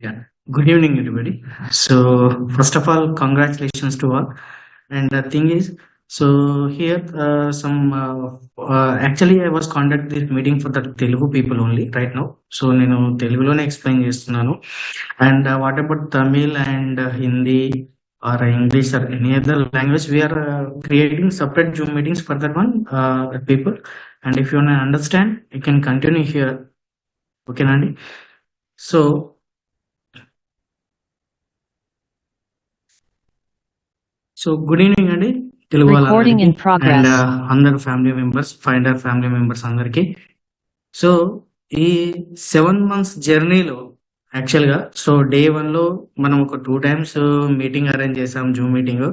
Yeah. Good evening, everybody. So, first of all, congratulations to all. And the thing is, so here, actually, I was conduct this meeting for the Telugu people only right now. So, నేను తెలుగులోనే explain చేస్తున్నాను. And what about Tamil and Hindi or English or any other language? We are creating separate Zoom meetings for that one, people. And if you want to understand, you can continue here. Okay, Nandi. So, good evening అండి Telugu Recording వాళ్ళందరికీ in and progress. అందరు family members finder family members అందరికీ. So ఈ 7 months జర్నీలో యాక్చువల్గా day 1లో మనం ఒక 2 times meeting arrange చేసాం, జూమ్ మీటింగ్.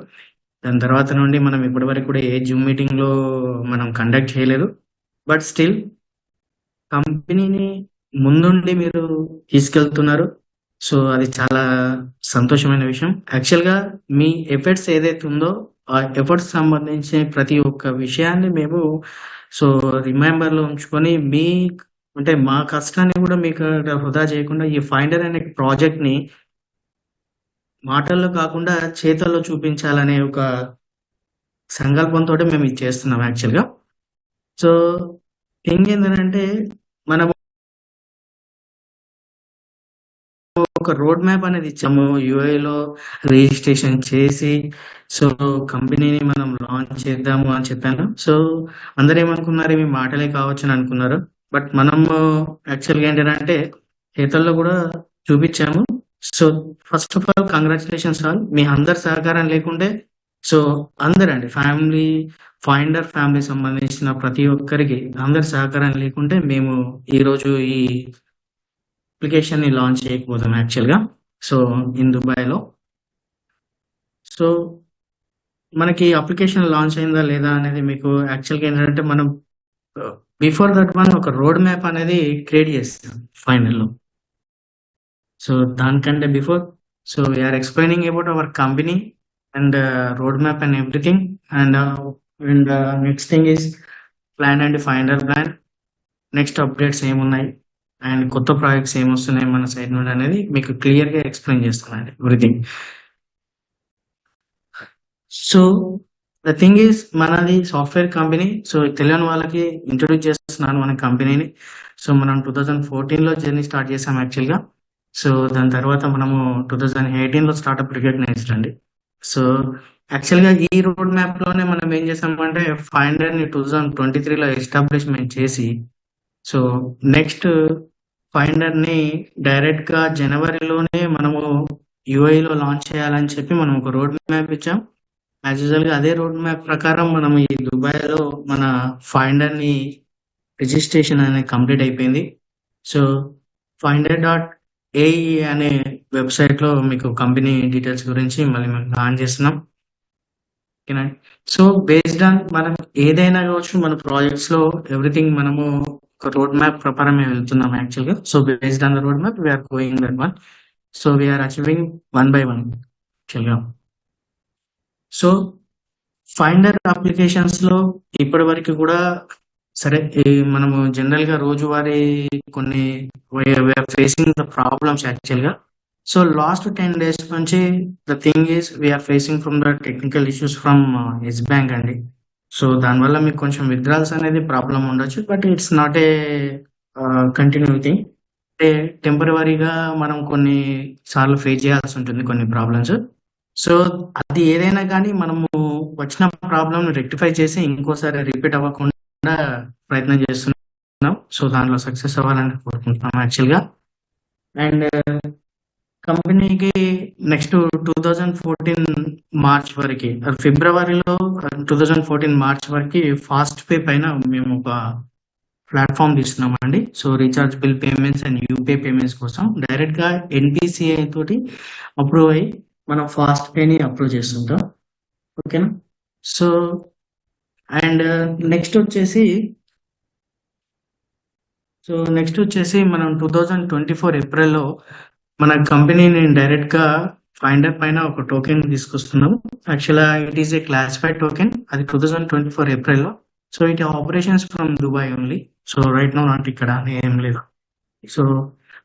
దాని తర్వాత నుండి మనం ఇప్పటి వరకు కూడా ఏ జూమ్ మీటింగ్లో మనం కండక్ట్ చేయలేదు. బట్ స్టిల్ కంపెనీని ముందుండి మీరు తీసుకెళ్తున్నారు. సో అది చాలా సంతోషమైన విషయం. యాక్చువల్గా మీ ఎఫర్ట్స్ ఏదైతే ఉందో ఆ ఎఫర్ట్స్ సంబంధించిన ప్రతి ఒక్క విషయాన్ని మేము రిమైంబర్లో ఉంచుకొని అంటే మా కష్టాన్ని కూడా మీకు వృధా చేయకుండా ఈ ఫైండర్ అనే ప్రాజెక్ట్ని మాటల్లో కాకుండా చేతల్లో చూపించాలనే ఒక సంకల్పంతో మేము ఇది చేస్తున్నాం యాక్చువల్గా. సో థింగ్ ఏంటంటే మనం ఒక రోడ్ మ్యాప్ అనేది ఇచ్చాము, యూఐలో రిజిస్ట్రేషన్ చేసి కంపెనీని మనం లాంచ్ చేద్దాము అని చెప్పాను. సో అందరు ఏమనుకున్నారు, ఇవి మాటలే కావచ్చు అని అనుకున్నారు. బట్ మనము యాక్చువల్గా ఏంటంటే చేతల్లో కూడా చూపించాము. So first of all congratulations all. మీ అందరి సహకారం లేకుంటే అందరండి ఫైండర్ ఫ్యామిలీ సంబంధించిన ప్రతి ఒక్కరికి అందరి సహకారం లేకుంటే మేము ఈరోజు ఈ అప్లికేషన్ ని లాంచ్ చేయకపోతాం యాక్చువల్గా. ఇన్ దుబాయ్లో మనకి అప్లికేషన్ లాంచ్ అయిందా లేదా అనేది మీకు యాక్చువల్గా ఏంటంటే మనం బిఫోర్ దట్ వన్ ఒక రోడ్ మ్యాప్ అనేది క్రియేట్ చేస్తాం ఫైనల్లో. దానికంటే before we're explaining about our company and road map and everything. And next thing is plan and finder plan. Next updates ఏమున్నాయి అండ్ కొత్త ప్రాజెక్ట్స్ ఏమొస్తున్నాయి మన సైడ్ నుండి అనేది మీకు క్లియర్గా ఎక్స్ప్లెయిన్ చేస్తున్నాను ఎవ్రీథింగ్. ద థింగ్ ఈస్ మనది సాఫ్ట్వేర్ కంపెనీ. తెలియని వాళ్ళకి ఇంట్రొడ్యూస్ చేస్తున్నాను మన కంపెనీని. మనం 2014లో జర్నీ స్టార్ట్ చేసాం యాక్చువల్గా. దాని తర్వాత మనము 2018లో స్టార్ట్అప్ రికగ్నైజ్డ్ అండి. యాక్చువల్గా ఈ రోడ్ మ్యాప్లోనే మనం ఏం చేసామంటే ఫైండర్ని 2023లో ఎస్టాబ్లిష్మెంట్ చేసి నెక్స్ట్ ఫైండర్ని డైరెక్ట్గా జనవరిలోనే మనము యూఐలో లాంచ్ చేయాలని చెప్పి మనం ఒక రోడ్ మ్యాప్ ఇచ్చాం. యాజ్ యూజువల్గా అదే రోడ్ మ్యాప్ ప్రకారం మనం ఈ దుబాయ్లో మన ఫైండర్ని రిజిస్ట్రేషన్ అనేది కంప్లీట్ అయిపోయింది. finder.ae అనే వెబ్సైట్లో మీకు కంపెనీ డీటెయిల్స్ గురించి మళ్ళీ మేము ఆన్ చేస్తున్నాం. ఓకేనా. బేస్డ్ ఆన్ మనం ఏదైనా కావచ్చు మన ప్రాజెక్ట్స్లో ఎవ్రీథింగ్ మనము ఒక రోడ్ మ్యాప్ ప్రకారం మేము వెళ్తున్నాం యాక్చువల్గా. Based on the road map we're going that one. We're achieving 1 by 1 యాక్చువల్గా. ఫైండర్ అప్లికేషన్స్లో ఇప్పటి వరకు కూడా సరే మనము జనరల్గా రోజువారీ కొన్ని వీఆర్ ఫేసింగ్ ద ప్రాబ్లమ్స్ యాక్చువల్గా. లాస్ట్ 10 days నుంచి the thing is we're facing from the technical issues from Yes Bank అండి. దానివల్ల మీకు కొంచెం విత్డ్రాల్స్ అనేది ప్రాబ్లం ఉండొచ్చు. But it's not a continue thing. అంటే టెంపరవరీగా మనం కొన్ని సార్లు ఫేస్ చేయాల్సి ఉంటుంది కొన్ని ప్రాబ్లమ్స్. అది ఏదైనా కానీ మనము వచ్చిన ప్రాబ్లమ్ రెక్టిఫై చేసి ఇంకోసారి రిపీట్ అవ్వకుండా ప్రయత్నం చేస్తున్నాం. దాంట్లో సక్సెస్ అవ్వాలని కోరుకుంటున్నాం యాక్చువల్గా. అండ్ కంపెనీకి నెక్స్ట్ 2014 మార్చ్ వరకు, ఫిబ్రవరిలో 2014 మార్చ్ వరకు ఫాస్ట్ పే పైన మేము ఒక ప్లాట్ఫామ్ తీస్తున్నామండి. Recharge bill payments and UPI payments కోసం డైరెక్ట్గా ఎన్పిసిఐ తోటి అప్రూవ్ అయ్యి మనం ఫాస్ట్ పేని అప్రూవ్ చేస్తుంటాం. ఓకేనా. అండ్ నెక్స్ట్ వచ్చేసి మనం 2024 ఏప్రిల్లో మన కంపెనీని డైరెక్ట్గా ఫైండర్ పైన ఒక టోకెన్ తీసుకొస్తున్నాం. యాక్చువల్గా it is a classified token. అది 2024 ఏప్రిల్లో. It operations from Dubai only. Right no not ఇక్కడ ఏం లేదు.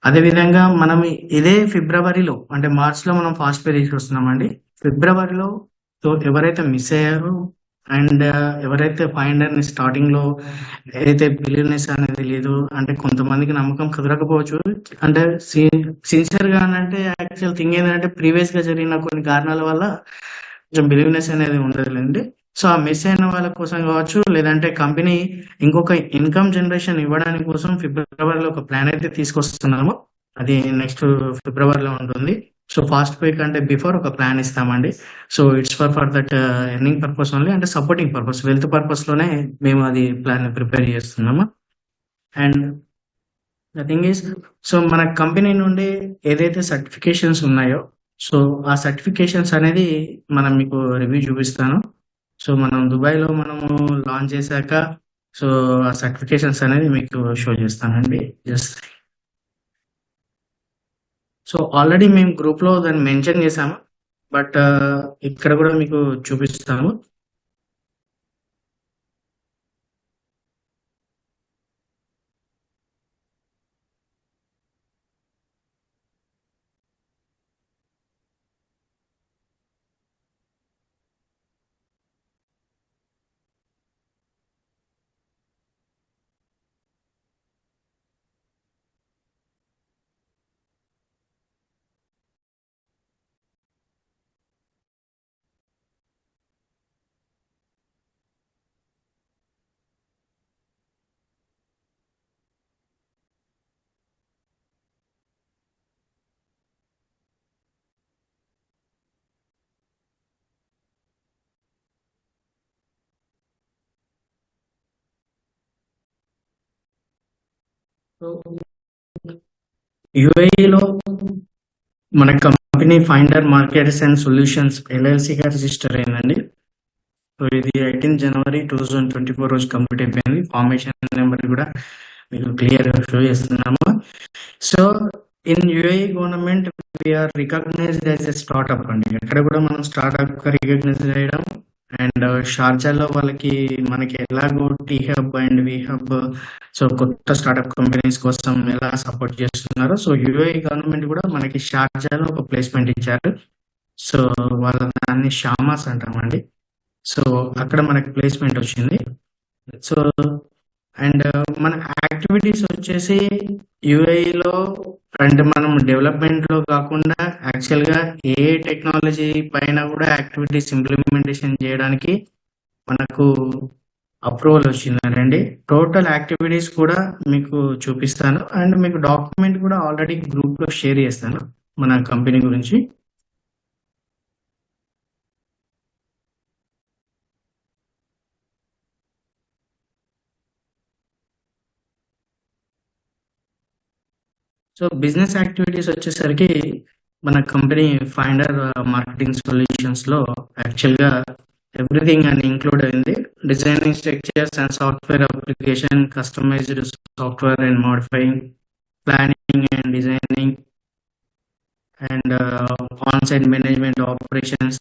అదేవిధంగా మనం ఇదే ఫిబ్రవరిలో అంటే మార్చ్‌లో మనం ఫాస్ట్ పే తీసుకొస్తున్నామండి. ఫిబ్రవరిలో సో ఎవరైతే మిస్ అయ్యారో అండ్ ఎవరైతే ఫైండర్‌ని స్టార్టింగ్‌లో ఏదైతే బిలీవ్‌నెస్ అనేది లేదు అంటే కొంతమందికి నమ్మకం కుదరకపోవచ్చు. అంటే సిన్సియర్‌గా అనంటే యాక్చువల్ థింగ్ ఏందంటే ప్రీవియస్‌గా జరిగిన కొన్ని కారణాల వల్ల కొంచెం బిలీవ్‌నెస్ అనేది ఉండదులెండి. సో, ఆ మిస్ అయిన వాళ్ళ కోసం కావచ్చు, లేదంటే కంపెనీ ఇంకొక ఇన్‌కమ్ జనరేషన్ ఇవ్వడానికి కోసం ఫిబ్రవరిలో ఒక ప్లాన్ అయితే తీసుకొస్తున్నాము. అది నెక్స్ట్ ఫిబ్రవరిలో ఉంటుంది. సో, ఫాస్ట్ పే కంటే బిఫోర్ ఒక ప్లాన్ ఇస్తామండి. So, it's for that earning purpose only అంటే సపోర్టింగ్ పర్పస్, వెల్త్ పర్పస్‌లోనే మేము అది ప్లాన్ ప్రిపేర్ చేస్తున్నాము. And the thing is so, మన కంపెనీ నుండి ఏదైతే సర్టిఫికేషన్స్ ఉన్నాయో, సో, ఆ సర్టిఫికేషన్స్ అనేది మనం మీకు రివ్యూ చూపిస్తాను. సో, మనం దుబాయ్‌లో మనము లాంచ్ చేశాక సో, ఆ సర్టిఫికేషన్స్ అనేది మీకు షో చేస్తానండి. జస్ట్ సో, ఆల్రెడీ మేము గ్రూప్‌లో దాన్ని మెన్షన్ చేశాము. బట్ ఇక్కడ కూడా మీకు చూపిస్తాము. సో, యూఏఈలో మన company Finder Markets and Solutions ఎల్ఎల్సీగా రిజిస్టర్ అయిందండి. సో, ఇది 18 జనవరి 2024 రోజు కంప్లీట్ అయిపోయింది. ఫార్మేషన్ నెంబర్ కూడా మీకు క్లియర్‌గా షో చేస్తున్నాము. So, in UAE government we are recognised as a startup అండి. ఎక్కడ కూడా మనం స్టార్టప్‌గా రికగ్నైజ్ చేయడం అండ్ షార్జాలో వాళ్ళకి మనకి ఎలాగో టీ హబ్ అండ్ వి హబ్ సో కొత్త స్టార్టప్ కంపెనీస్ కోసం ఎలా సపోర్ట్ చేస్తున్నారో సో యూఏఈ గవర్నమెంట్ కూడా మనకి షార్జాలో ఒక ప్లేస్మెంట్ ఇచ్చారు. సో వాళ్ళ దాన్ని షామాస్ అంటామండి. సో అక్కడ మనకి ప్లేస్మెంట్ వచ్చింది. సో అండ్ మన యాక్టివిటీస్ వచ్చేసి యూఏఈలో అంటే మనం డెవలప్మెంట్లో కాకుండా యాక్చువల్గా ఏ టెక్నాలజీ పైన కూడా యాక్టివిటీస్ ఇంప్లిమెంటేషన్ చేయడానికి మనకు అప్రూవల్ వచ్చిందండి. టోటల్ యాక్టివిటీస్ కూడా మీకు చూపిస్తాను అండ్ మీకు డాక్యుమెంట్ కూడా ఆల్రెడీ గ్రూప్లో షేర్ చేస్తాను మన కంపెనీ గురించి. సో బిజినెస్ యాక్టివిటీస్ వచ్చేసరికి మన కంపెనీ ఫైండర్ మార్కెటింగ్ సొల్యూషన్స్లో యాక్చువల్గా ఎవ్రీథింగ్ అని ఇంక్లూడ్ అయింది. Designing structures and software application, customised software and modifying, planning and designing and on site management operations,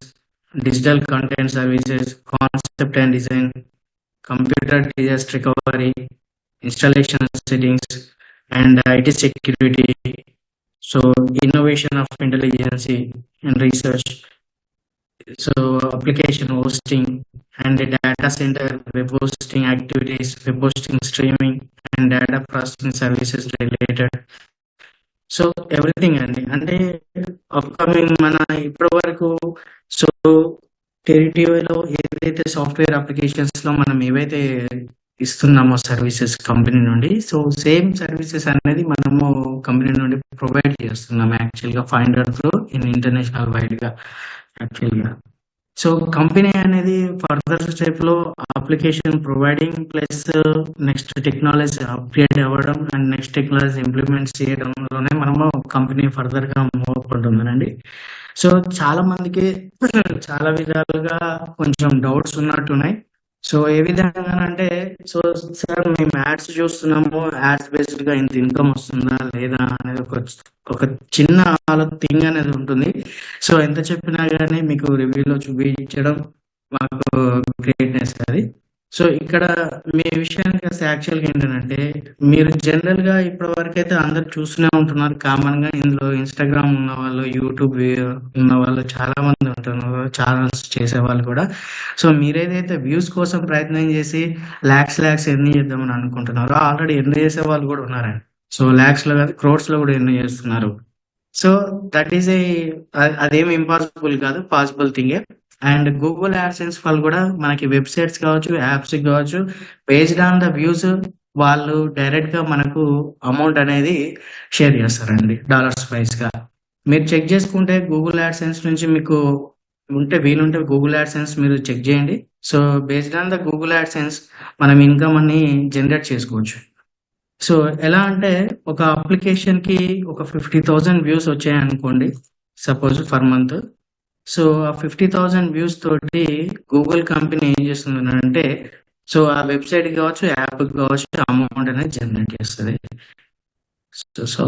digital content services, concept and design, computer disaster recovery, installation settings, and IT security. So innovation of intelligence and research. So application hosting and the data center web hosting activities, web hosting streaming and data processing services related. So everything అండి. అంటే upcoming మన ఇప్పటి వరకు so టెరిటివిలో ఏదైతే software applications లో మనం ఏవైతే ఇస్తున్నామో services company నుండి సో సేమ్ సర్వీసెస్ అనేది మనము కంపెనీ నుండి ప్రొవైడ్ చేస్తున్నాం యాక్చువల్గా finder through in international wide గా యాక్చువల్గా. సో కంపెనీ అనేది ఫర్దర్ స్టెప్ లో application providing plus next technology upgrade అవ్వడం అండ్ నెక్స్ట్ టెక్నాలజీ ఇంప్లిమెంట్ చేయడంలోనే మనము కంపెనీ ఫర్దర్ గా మూవ్ అవుతుందండి. సో చాలా మందికి చాలా విధాలుగా కొంచెం డౌట్స్ ఉన్నట్టున్నాయి. సో ఏ విధంగా అంటే సో సార్ మేము యాడ్స్ చూస్తున్నాము, యాడ్స్ బేస్డ్ గా ఇంత ఇన్కమ్ వస్తుందా లేదా అనేది ఒక చిన్న థింగ్ అనేది ఉంటుంది. సో ఎంత చెప్పినా గానీ మీకు రివ్యూలో చూపించడం మాకు గ్రేట్నెస్ అది. సో ఇక్కడ మీ విషయానికి వస్తే యాక్చువల్‌గా ఏంటనంటే, మీరు జనరల్‌గా ఇప్పటి వరకైతే అందరూ చూస్తూనే ఉంటున్నారు. కామన్‌గా ఇందులో ఇన్‌స్టాగ్రామ్ ఉన్నవాళ్ళు, యూట్యూబ్ ఉన్నవాళ్ళు చాలా మంది ఉంటున్నారు. ఛానెల్స్ చేసేవాళ్ళు కూడా. సో, మీరేదైతే వ్యూస్ కోసం ప్రయత్నం చేసి లాక్స్ ఎర్న్ చేద్దామని అనుకుంటున్నారో, ఆల్రెడీ ఎర్న్ చేసేవాళ్ళు కూడా ఉన్నారండి. సో, లాక్స్‌లో కాదు క్రోర్స్‌లో కూడా ఎర్న్ చేస్తున్నారు. సో, దట్ ఈస్ అదేమి ఇంపాసిబుల్ కాదు. పాసిబుల్ థింగే. అండ్ గూగుల్ యాడ్సెన్స్ వాళ్ళు కూడా మనకి వెబ్‌సైట్స్ కావచ్చు, యాప్స్ కావచ్చు, బేస్డ్ ఆన్ ద వ్యూస్ వాళ్ళు డైరెక్ట్‌గా మనకు అమౌంట్ అనేది షేర్ చేస్తారండి డాలర్స్ వైస్‌గా. మీరు చెక్ చేసుకుంటే గూగుల్ యాడ్సెన్స్ నుంచి మీకు వీలుంటే గూగుల్ యాడ్సెన్స్ మీరు చెక్ చేయండి. So, based on the Google AdSense మనం ఇన్‌కమ్ అని జనరేట్ చేసుకోవచ్చు. సో, ఎలా అంటే ఒక అప్లికేషన్‌కి ఒక 50,000 వ్యూస్ వచ్చాయనుకోండి. Suppose for month. సో, ఆ 50,000 వ్యూస్ తోటి గూగుల్ కంపెనీ ఏం చేస్తుందనంటే, సో, ఆ వెబ్‌సైట్‌కి కావచ్చు, యాప్‌కి కావచ్చు అమౌంట్ అనేది జనరేట్ చేస్తది. So,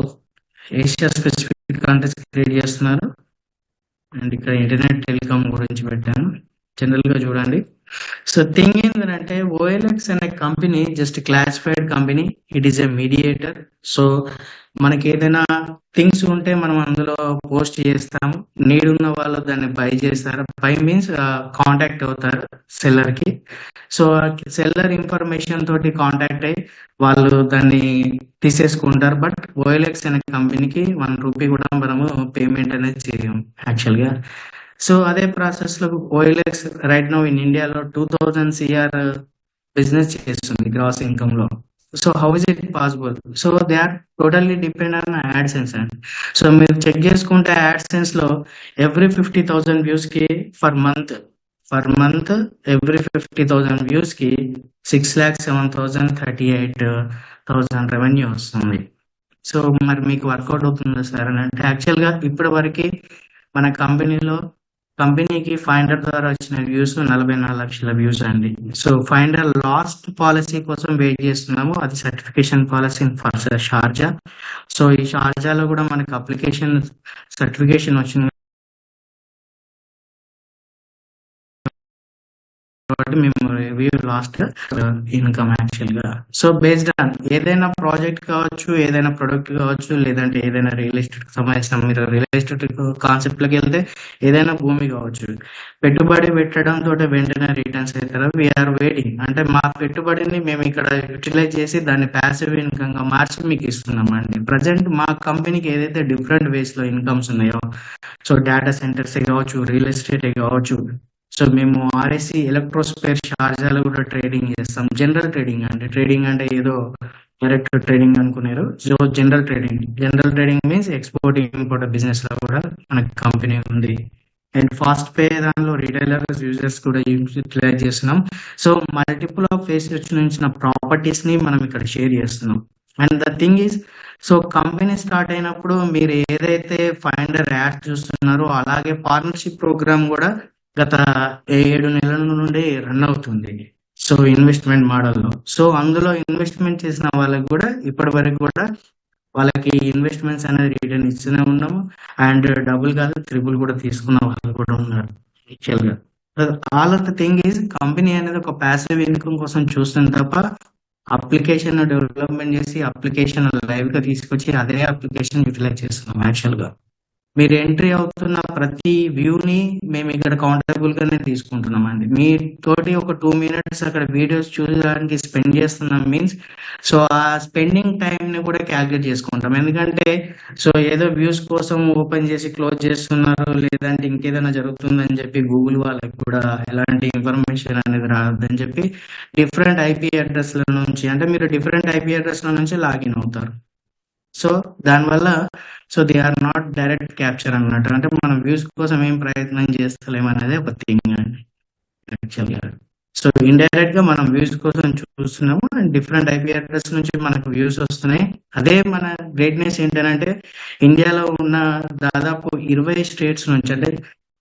Asia specific countries create చేస్తున్నారు. అండ్ ఇక్కడ ఇంటర్నెట్ టెలికాం గురించి పెట్టాను. జనరల్‌గా చూడండి. సో, థింగ్ ఏంటంటే ఓఎల్ఎక్స్ అనే company just classified company. It is a mediator. So, మనకేదైనా థింగ్స్ ఉంటే మనం అందులో పోస్ట్ చేస్తాము. నీడ్ ఉన్న వాళ్ళు దాన్ని బై చేస్తారు. బై మీన్స్ కాంటాక్ట్ అవుతారు సెల్లర్‌కి. సో, సెల్లర్ ఇన్ఫర్మేషన్ తోటి కాంటాక్ట్ అయ్యి వాళ్ళు దాన్ని తీసేసుకుంటారు. బట్ ఓఎల్ఎక్స్ అనే కంపెనీకి ₹1 కూడా మనము పేమెంట్ అనేది చేయం యాక్చువల్‌గా. సో, అదే ప్రాసెస్‌లో ఓఎల్ఎక్స్ రైట్ నౌ ఇన్ ఇండియాలో 2000 సీఆర్ బిజినెస్ చేస్తుంది గ్రాస్ ఇన్‌కమ్‌లో. So, how is it possible? So, they are totally depend on AdSense అండి. సో, మీరు చెక్ చేసుకుంటే యాడ్‌సెన్స్‌లో ఎవ్రీ 50,000 వ్యూస్‌కి ఫర్ మంత్ ఎవ్రీ 50,000 వ్యూస్‌కి 6,07,038,000 రెవెన్యూ వస్తుంది. సో, మరి మీకు వర్కౌట్ అవుతుందా సార్ అని అంటే యాక్చువల్‌గా ఇప్పటి వరకి మన కంపెనీకి ఫైండర్ ద్వారా వచ్చిన వ్యూస్ 44,00,000 వ్యూస్ అండి. సో, ఫైండర్ లాస్ట్ పాలసీ కోసం వెయిట్ చేస్తున్నాము. అది certification policy for Sharjah. So, ఈ షార్జాలో కూడా మనకి సర్టిఫికేషన్ వచ్చింది కాబట్టి మేము రివ్యూ లాస్ట్ ఇన్‌కమ్ యాక్చువల్‌గా. సో, బేస్డ్ ఆన్ ఏదైనా ప్రాజెక్ట్ కావచ్చు, ఏదైనా ప్రొడక్ట్ కావచ్చు, లేదంటే ఏదైనా రియల్ ఎస్టేట్‌కి సంబంధించిన మీరు రియల్ ఎస్టేట్ కాన్సెప్ట్‌లోకెళ్తే ఏదైనా భూమి కావచ్చు. పెట్టుబడి పెట్టడంతోటే వెంటనే రిటర్న్స్ అవుతారా? We are waiting. అంటే మా పెట్టుబడిని మేము ఇక్కడ యుటిలైజ్ చేసి దాన్ని పాసివ్ ఇన్‌కమ్‌గా మార్చి మీకు ఇస్తున్నామండి. ప్రెజెంట్ మా కంపెనీకి ఏదైతే డిఫరెంట్ వేస్‌లో ఇన్‌కమ్స్ ఉన్నాయో, సో, డేటా సెంటర్సే కావచ్చు, రియల్ ఎస్టేటే కావచ్చు. సో, మేము ఆర్ఎస్‌సి ఎలక్ట్రోస్పేర్ షార్జాలో కూడా ట్రేడింగ్ చేస్తాం. జనరల్ ట్రేడింగ్ అండి. ట్రేడింగ్ అంటే ఏదో డైరెక్ట్ ట్రేడింగ్ అనుకున్నారు. So, general trading means export, import బిజినెస్‌లో కూడా మనకి కంపెనీ ఉంది. అండ్ ఫాస్ట్ పే దానిలో రిటైలర్స్, యూజర్స్ కూడా యూటిలైజ్ చేస్తున్నాం. సో, మల్టిపుల్ ఆఫ్ ఫేసెస్ నుంచి ప్రాపర్టీస్‌ని మనం ఇక్కడ షేర్ చేస్తున్నాం. And the thing is so, company start అయినప్పుడు మీరు ఏదైతే ఫైండర్ యాడ్స్ చూస్తున్నారో అలాగే పార్ట్నర్‌షిప్ ప్రోగ్రామ్ కూడా గత 7 నెలల నుండి రన్ అవుతుంది. సో, ఇన్వెస్ట్‌మెంట్ మోడల్‌లో. సో, అందులో ఇన్వెస్ట్‌మెంట్ చేసిన వాళ్ళకి కూడా ఇప్పటివరకు కూడా వాళ్ళకి ఇన్వెస్ట్‌మెంట్స్ అనేది రిటర్న్ ఇస్తూనే ఉన్నాము. అండ్ డబుల్ కాదు త్రిబుల్ కూడా తీసుకున్న వాళ్ళు కూడా ఉన్నారు యాక్చువల్‌గా. All of the thing is company అనేది ఒక పాసివ్ ఇన్‌కమ్ కోసం చూస్తుంది తప్ప అప్లికేషన్ డెవలప్‌మెంట్ చేసి అప్లికేషన్ లైవ్‌గా తీసుకొచ్చి అదే అప్లికేషన్ యుటిలైజ్ చేస్తున్నాం యాక్చువల్‌గా. మీరు ఎంట్రీ అవుతున్న ప్రతి వ్యూని మేము ఇక్కడ కౌంటబుల్ గానే తీసుకుంటున్నామండి. మీతోటి ఒక 2 మినిట్స్ అక్కడ వీడియోస్ చూడడానికి స్పెండ్ చేస్తున్నాం మీన్స్ సో, ఆ స్పెండింగ్ టైంని కూడా క్యాలిక్యులేట్ చేసుకుంటాం. ఎందుకంటే సో, ఏదో వ్యూస్ కోసం ఓపెన్ చేసి క్లోజ్ చేస్తున్నారు లేదంటే ఇంకేదైనా జరుగుతుందని చెప్పి గూగుల్ వాళ్ళకి కూడా ఎలాంటి ఇన్ఫర్మేషన్ అనేది రావద్దని చెప్పి డిఫరెంట్ ఐపీ అడ్రస్‌ల నుంచి అంటే మీరు డిఫరెంట్ ఐపీ అడ్రస్‌ల నుంచి లాగిన్ అవుతారు. సో, దానివల్ల so, they are not direct capture అన్నట్టు. అంటే మనం వ్యూస్ కోసం ఏం ప్రయత్నం చేస్తలేమనేది ఒక థింగ్ అండి యాక్చువల్‌గా. సో, ఇండైరెక్ట్‌గా మనం వ్యూస్ కోసం చూస్తున్నాము. అండ్ డిఫరెంట్ ఐపీ అడ్రస్ నుంచి మనకు వ్యూస్ వస్తున్నాయి. అదే మన గ్రేట్‌నెస్ ఏంటనంటే ఇండియాలో ఉన్న దాదాపు 20 స్టేట్స్ నుంచి అంటే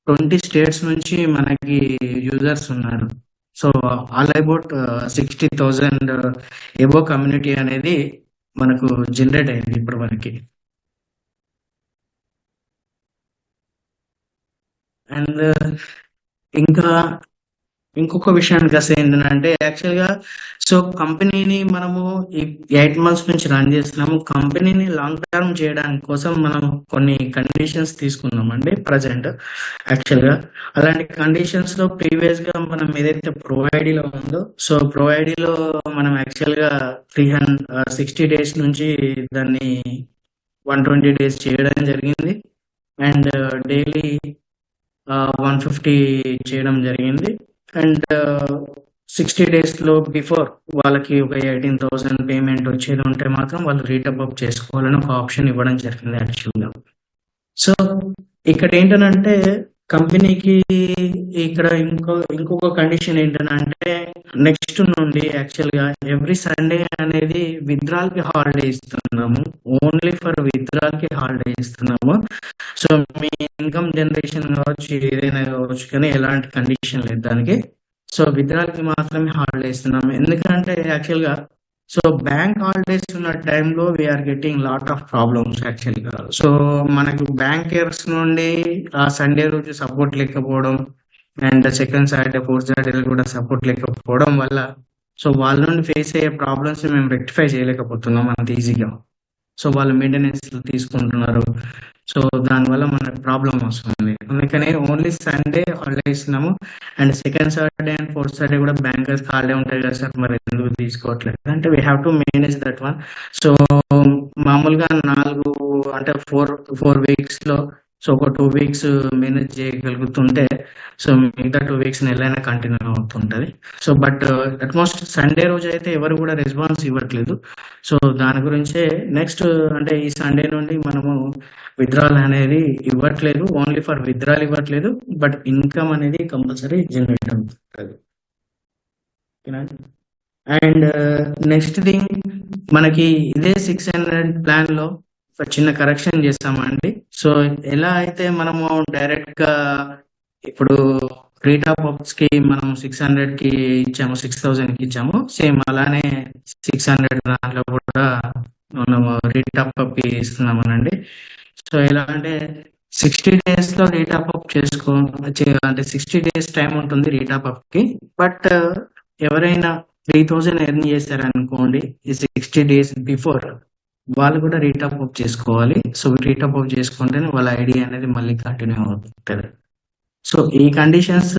20 స్టేట్స్ నుంచి మనకి యూజర్స్ ఉన్నారు. So, all about 60,000 above community అనేది మనకు జనరేట్ అయింది ఇప్పటివరకి. అండ్ ఇంకా ఇంకొక విషయానికి వస్తే ఏంటంటే యాక్చువల్‌గా సో, కంపెనీని మనము ఈ 8 మంత్స్ నుంచి రన్ చేస్తున్నాము. కంపెనీని లాంగ్ టర్మ్ చేయడానికి కోసం మనం కొన్ని కండిషన్స్ తీసుకున్నామండి ప్రెజెంట్ యాక్చువల్‌గా. అలాంటి కండిషన్స్‌లో ప్రీవియస్‌గా మనం ఏదైతే ప్రొవైడీలో ఉందో, సో, ప్రొవైడీలో మనం యాక్చువల్‌గా 60 డేస్ నుంచి దాన్ని 120 డేస్ చేయడం జరిగింది. అండ్ డైలీ 150 చేయడం జరిగింది. అండ్ 60 డేస్‌లో బిఫోర్ వాళ్ళకి ఒక 18,000 పేమెంట్ వచ్చేది ఉంటే మాత్రం వాళ్ళు రీటాప్ చేసుకోవాలని ఒక ఆప్షన్ ఇవ్వడం జరిగింది యాక్చువల్‌గా. సో, ఇక్కడేంటనంటే కంపెనీకి ఇక్కడ ఇంకొక కండిషన్ ఏంటనంటే నెక్స్ట్ నుండి యాక్చువల్‌గా ఎవ్రీ సండే అనేది విత్‌డ్రాల్‌కి హాలిడే ఇస్తున్నాము. ఓన్లీ ఫర్ విత్‌డ్రాల్‌కి హాలిడే ఇస్తున్నాము. సో, మీ ఇన్‌కమ్ జనరేషన్ కావచ్చు, ఏదైనా కావచ్చు కానీ ఎలాంటి కండిషన్ లేదు దానికి. సో, విత్‌డ్రాల్‌కి మాత్రమే హాలిడే ఇస్తున్నాము. ఎందుకంటే యాక్చువల్‌గా సో, బ్యాంక్ హాలిడేస్ ఉన్న టైంలో we're getting lot of problems యాక్చువల్‌గా. సో, మనకు బ్యాంకర్స్ నుండి ఆ సండే రోజు సపోర్ట్ లేకపోవడం and second Saturday, fourth Saturday కూడా సపోర్ట్ లేకపోవడం వల్ల సో, వాళ్ళ నుండి ఫేస్ అయ్యే ప్రాబ్లమ్స్ మేము రెక్టిఫై చేయలేకపోతున్నాం అంత ఈజీగా. సో, వాళ్ళు మెయింటెనెన్స్‌లు తీసుకుంటున్నారు. సో, దానివల్ల మనకు ప్రాబ్లమ్ వస్తుంది. అందుకని ఓన్లీ సండే హాలిడే ఇస్తున్నాము. And second Saturday and fourth Saturday కూడా బ్యాంకర్స్‌కి హాలిడే ఉంటాయి కదా సార్! మరి ఎందుకు తీసుకోవట్లేదు అంటే we have to manage that one. So, మామూలుగా 4 అంటే 4 వీక్స్‌లో సో, ఒక 2 వీక్స్ మేనేజ్ చేయగలుగుతుంటే సో, మిగతా 2 వీక్స్ నెలైనా కంటిన్యూ అవుతుంటది. సో, బట్ అట్‌మోస్ట్ సండే రోజైతే ఎవరు కూడా రెస్పాన్స్ ఇవ్వట్లేదు. సో, దాని గురించే నెక్స్ట్ అంటే ఈ సండే నుండి మనము విత్‌డ్రాల్ అనేది ఇవ్వట్లేదు. ఓన్లీ ఫర్ విత్‌డ్రాల్ ఇవ్వట్లేదు. బట్ ఇన్‌కమ్ అనేది కంపల్సరీ జనరేట్ అవుతుంటది. ఓకేనా? అండ్ నెక్స్ట్ థింగ్ మనకి ఇదే 600 ప్లాన్‌లో ఒక చిన్న కరెక్షన్ చేస్తామండి. సో, ఎలా అయితే మనము డైరెక్ట్‌గా ఇప్పుడు రీటాప్ అప్స్‌కి మనం 600కి ఇచ్చాము, 6,000కి ఇచ్చాము. సేమ్ అలానే 600 దాంట్లో కూడా మనము రీటాప్ అప్‌కి ఇస్తున్నామనండి. సో, ఎలా అంటే 60 డేస్‌లో రీటాప్ అప్ అంటే 60 డేస్ టైమ్ ఉంటుంది రీటాప్ అప్‌కి. బట్ ఎవరైనా 3,000 ఎర్న్ చేశారనుకోండి ఈ 60 డేస్ బిఫోర్ వాళ్ళు కూడా రీటాప్ అప్ చేసుకోవాలి. సో, రీటాప్ అప్ చేసుకుంటేనే వాళ్ళ ఐడీ అనేది మళ్ళీ కంటిన్యూ అవుతది. సో, ఈ కండిషన్స్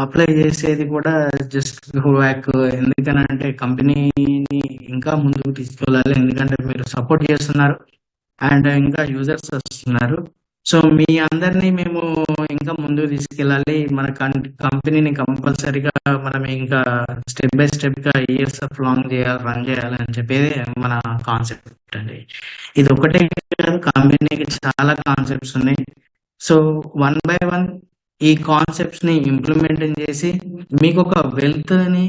అప్లై చేసేది కూడా జస్ట్ బ్యాక్ ఎందుకనంటే కంపెనీని ఇంకా ముందుకు తీసుకెళ్ళాలి. ఎందుకంటే మీరు సపోర్ట్ చేస్తున్నారు. అండ్ ఇంకా యూజర్స్ వస్తున్నారు. సో, మీ అందరిని మేము ఇంకా ముందుకు తీసుకెళ్ళాలి. మన కంపెనీని కంపల్సరీగా మనం ఇంకా స్టెప్ బై స్టెప్‌గా ఇయర్స్ ఆఫ్ లాంగ్ రన్ చేయాలి అని చెప్పేది మన కాన్సెప్ట్ అండి. ఇది ఒకటే కాదు కంపెనీకి చాలా కాన్సెప్ట్స్ ఉన్నాయి. సో, వన్ బై వన్ ఈ కాన్సెప్ట్స్‌ని ఇంప్లిమెంట్ చేసి మీకొక వెల్త్‌ని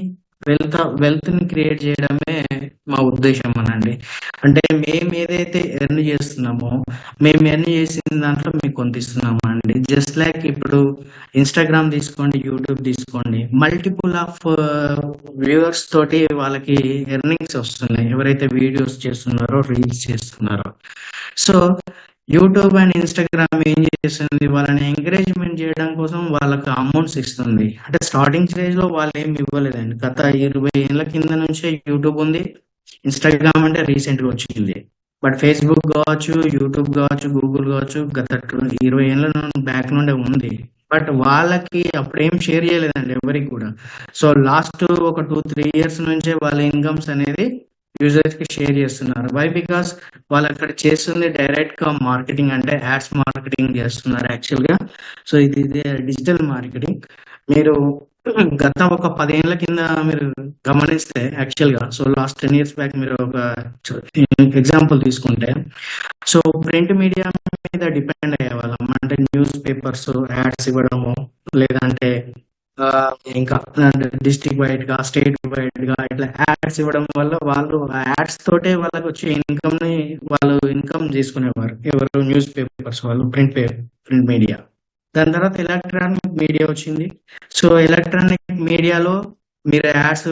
క్రియేట్ చేయడమే మా ఉద్దేశ్యం అనండి. అంటే మేము ఏదైతే ఎర్న్ చేస్తున్నామో, మేము ఎర్న్ చేసిన దాంట్లో మీకు కొంత ఇస్తున్నామండి. జస్ట్ లైక్ ఇప్పుడు ఇన్‌స్టాగ్రామ్ తీసుకోండి, యూట్యూబ్ తీసుకోండి. మల్టిపుల్ ఆఫ్ వ్యూవర్స్ తోటి వాళ్ళకి ఎర్నింగ్స్ వస్తున్నాయి. ఎవరైతే వీడియోస్ చేస్తున్నారో, రీల్స్ చేస్తున్నారో. సో, యూట్యూబ్ అండ్ ఇన్‌స్టాగ్రామ్ ఏం చేస్తుంది వాళ్ళని ఎంకరేజ్‌మెంట్ చేయడం కోసం వాళ్ళకి అమౌంట్స్ ఇస్తుంది. అంటే స్టార్టింగ్ స్టేజ్‌లో వాళ్ళేమి ఇవ్వలేదండి. గత 20 ఏళ్ల కింద నుంచే యూట్యూబ్ ఉంది. ఇన్‌స్టాగ్రామ్ అంటే రీసెంట్‌గా వచ్చింది. బట్ ఫేస్‌బుక్ కావచ్చు, యూట్యూబ్ కావచ్చు, గూగుల్ కావచ్చు గత 20 ఏళ్ల బ్యాక్ నుండే ఉంది. బట్ వాళ్ళకి అప్పుడేం షేర్ చేయలేదండి ఎవరికి కూడా. సో, లాస్ట్ ఒక 2, 3 ఇయర్స్ నుంచే వాళ్ళ ఇన్‌కమ్స్ అనేది యూజర్స్‌కి షేర్ చేస్తున్నారు. వై? బికాస్ వాళ్ళక్కడ చేస్తుంది డైరెక్ట్‌గా మార్కెటింగ్ అంటే యాడ్స్ మార్కెటింగ్ చేస్తున్నారు యాక్చువల్‌గా. సో, ఇది డిజిటల్ మార్కెటింగ్. మీరు గత ఒక 10 ఏళ్ల కింద మీరు గమనిస్తే యాక్చువల్‌గా సో, లాస్ట్ 10 ఇయర్స్ బ్యాక్ మీరు ఒక ఎగ్జాంపుల్ తీసుకుంటే సో, ప్రింట్ మీడియా మీద డిపెండ్ అయ్యేవాళ్ళం. అంటే న్యూస్ పేపర్స్ యాడ్స్ ఇవ్వడము లేదంటే ఇంకా డిస్ట్రిక్ట్ వైడ్‌గా, స్టేట్ వైడ్‌గా ఇట్లా యాడ్స్ ఇవ్వడం వల్ల వాళ్ళు ఆ యాడ్స్ తోటే వాళ్ళకొచ్చే వాళ్ళు ఇన్‌కమ్ చేసుకునేవారు. ఎవరు? న్యూస్ పేపర్స్ వాళ్ళు ప్రింట్ మీడియా. దాని తర్వాత ఎలక్ట్రానిక్ మీడియా వచ్చింది. సో, ఎలక్ట్రానిక్ మీడియాలో మీరు యాడ్స్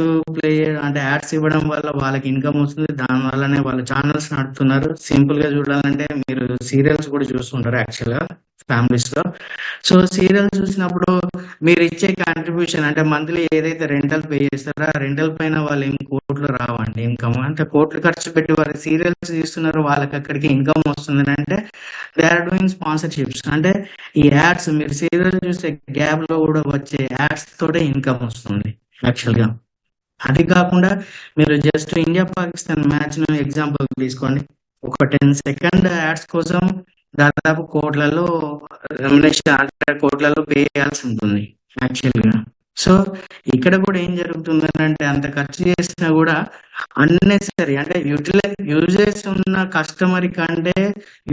అంటే యాడ్స్ ఇవ్వడం వల్ల వాళ్ళకి ఇన్‌కమ్ వస్తుంది. దాని వల్లనే వాళ్ళు ఛానెల్స్ నడుపుతున్నారు. సింపుల్‌గా చూడాలంటే మీరు సీరియల్స్ కూడా చూస్తుంటారు యాక్చువల్‌గా. ఫ్యామిలీస్ లో. సో సీరియల్ చూసినప్పుడు మీరు ఇచ్చే కాంట్రిబ్యూషన్ అంటే మంత్లీ ఏదైతే రెంటల్ పే చేస్తారో ఆ రెంటల్ పైన వాళ్ళు ఏం కోట్లు రావండి ఇన్కమ్. అంటే కోట్లు ఖర్చు పెట్టి వారు సీరియల్స్ తీస్తున్నారు, వాళ్ళకి అక్కడికి ఇన్కమ్ వస్తుంది అంటే దే ఆర్ డూయింగ్ స్పాన్సర్షిప్స్. అంటే ఈ యాడ్స్ మీరు సీరియల్ చూసే గ్యాప్ లో కూడా వచ్చే యాడ్స్ తోటే ఇన్కమ్ వస్తుంది యాక్చువల్ గా. అది కాకుండా మీరు జస్ట్ ఇండియా పాకిస్తాన్ మ్యాచ్ ను ఎగ్జాంపుల్ తీసుకోండి. ఒక 10 సెకండ్ యాడ్స్ కోసం దాదాపు కోట్లలో రెమ్యునరేషన్ అంటే కోట్లలో పే చేయాల్సి ఉంటుంది యాక్చువల్ గా. సో ఇక్కడ కూడా ఏం జరుగుతుంది అంటే అంత ఖర్చు చేసినా కూడా అన్నెసరీ అంటే యూజెస్ ఉన్న కస్టమర్ కంటే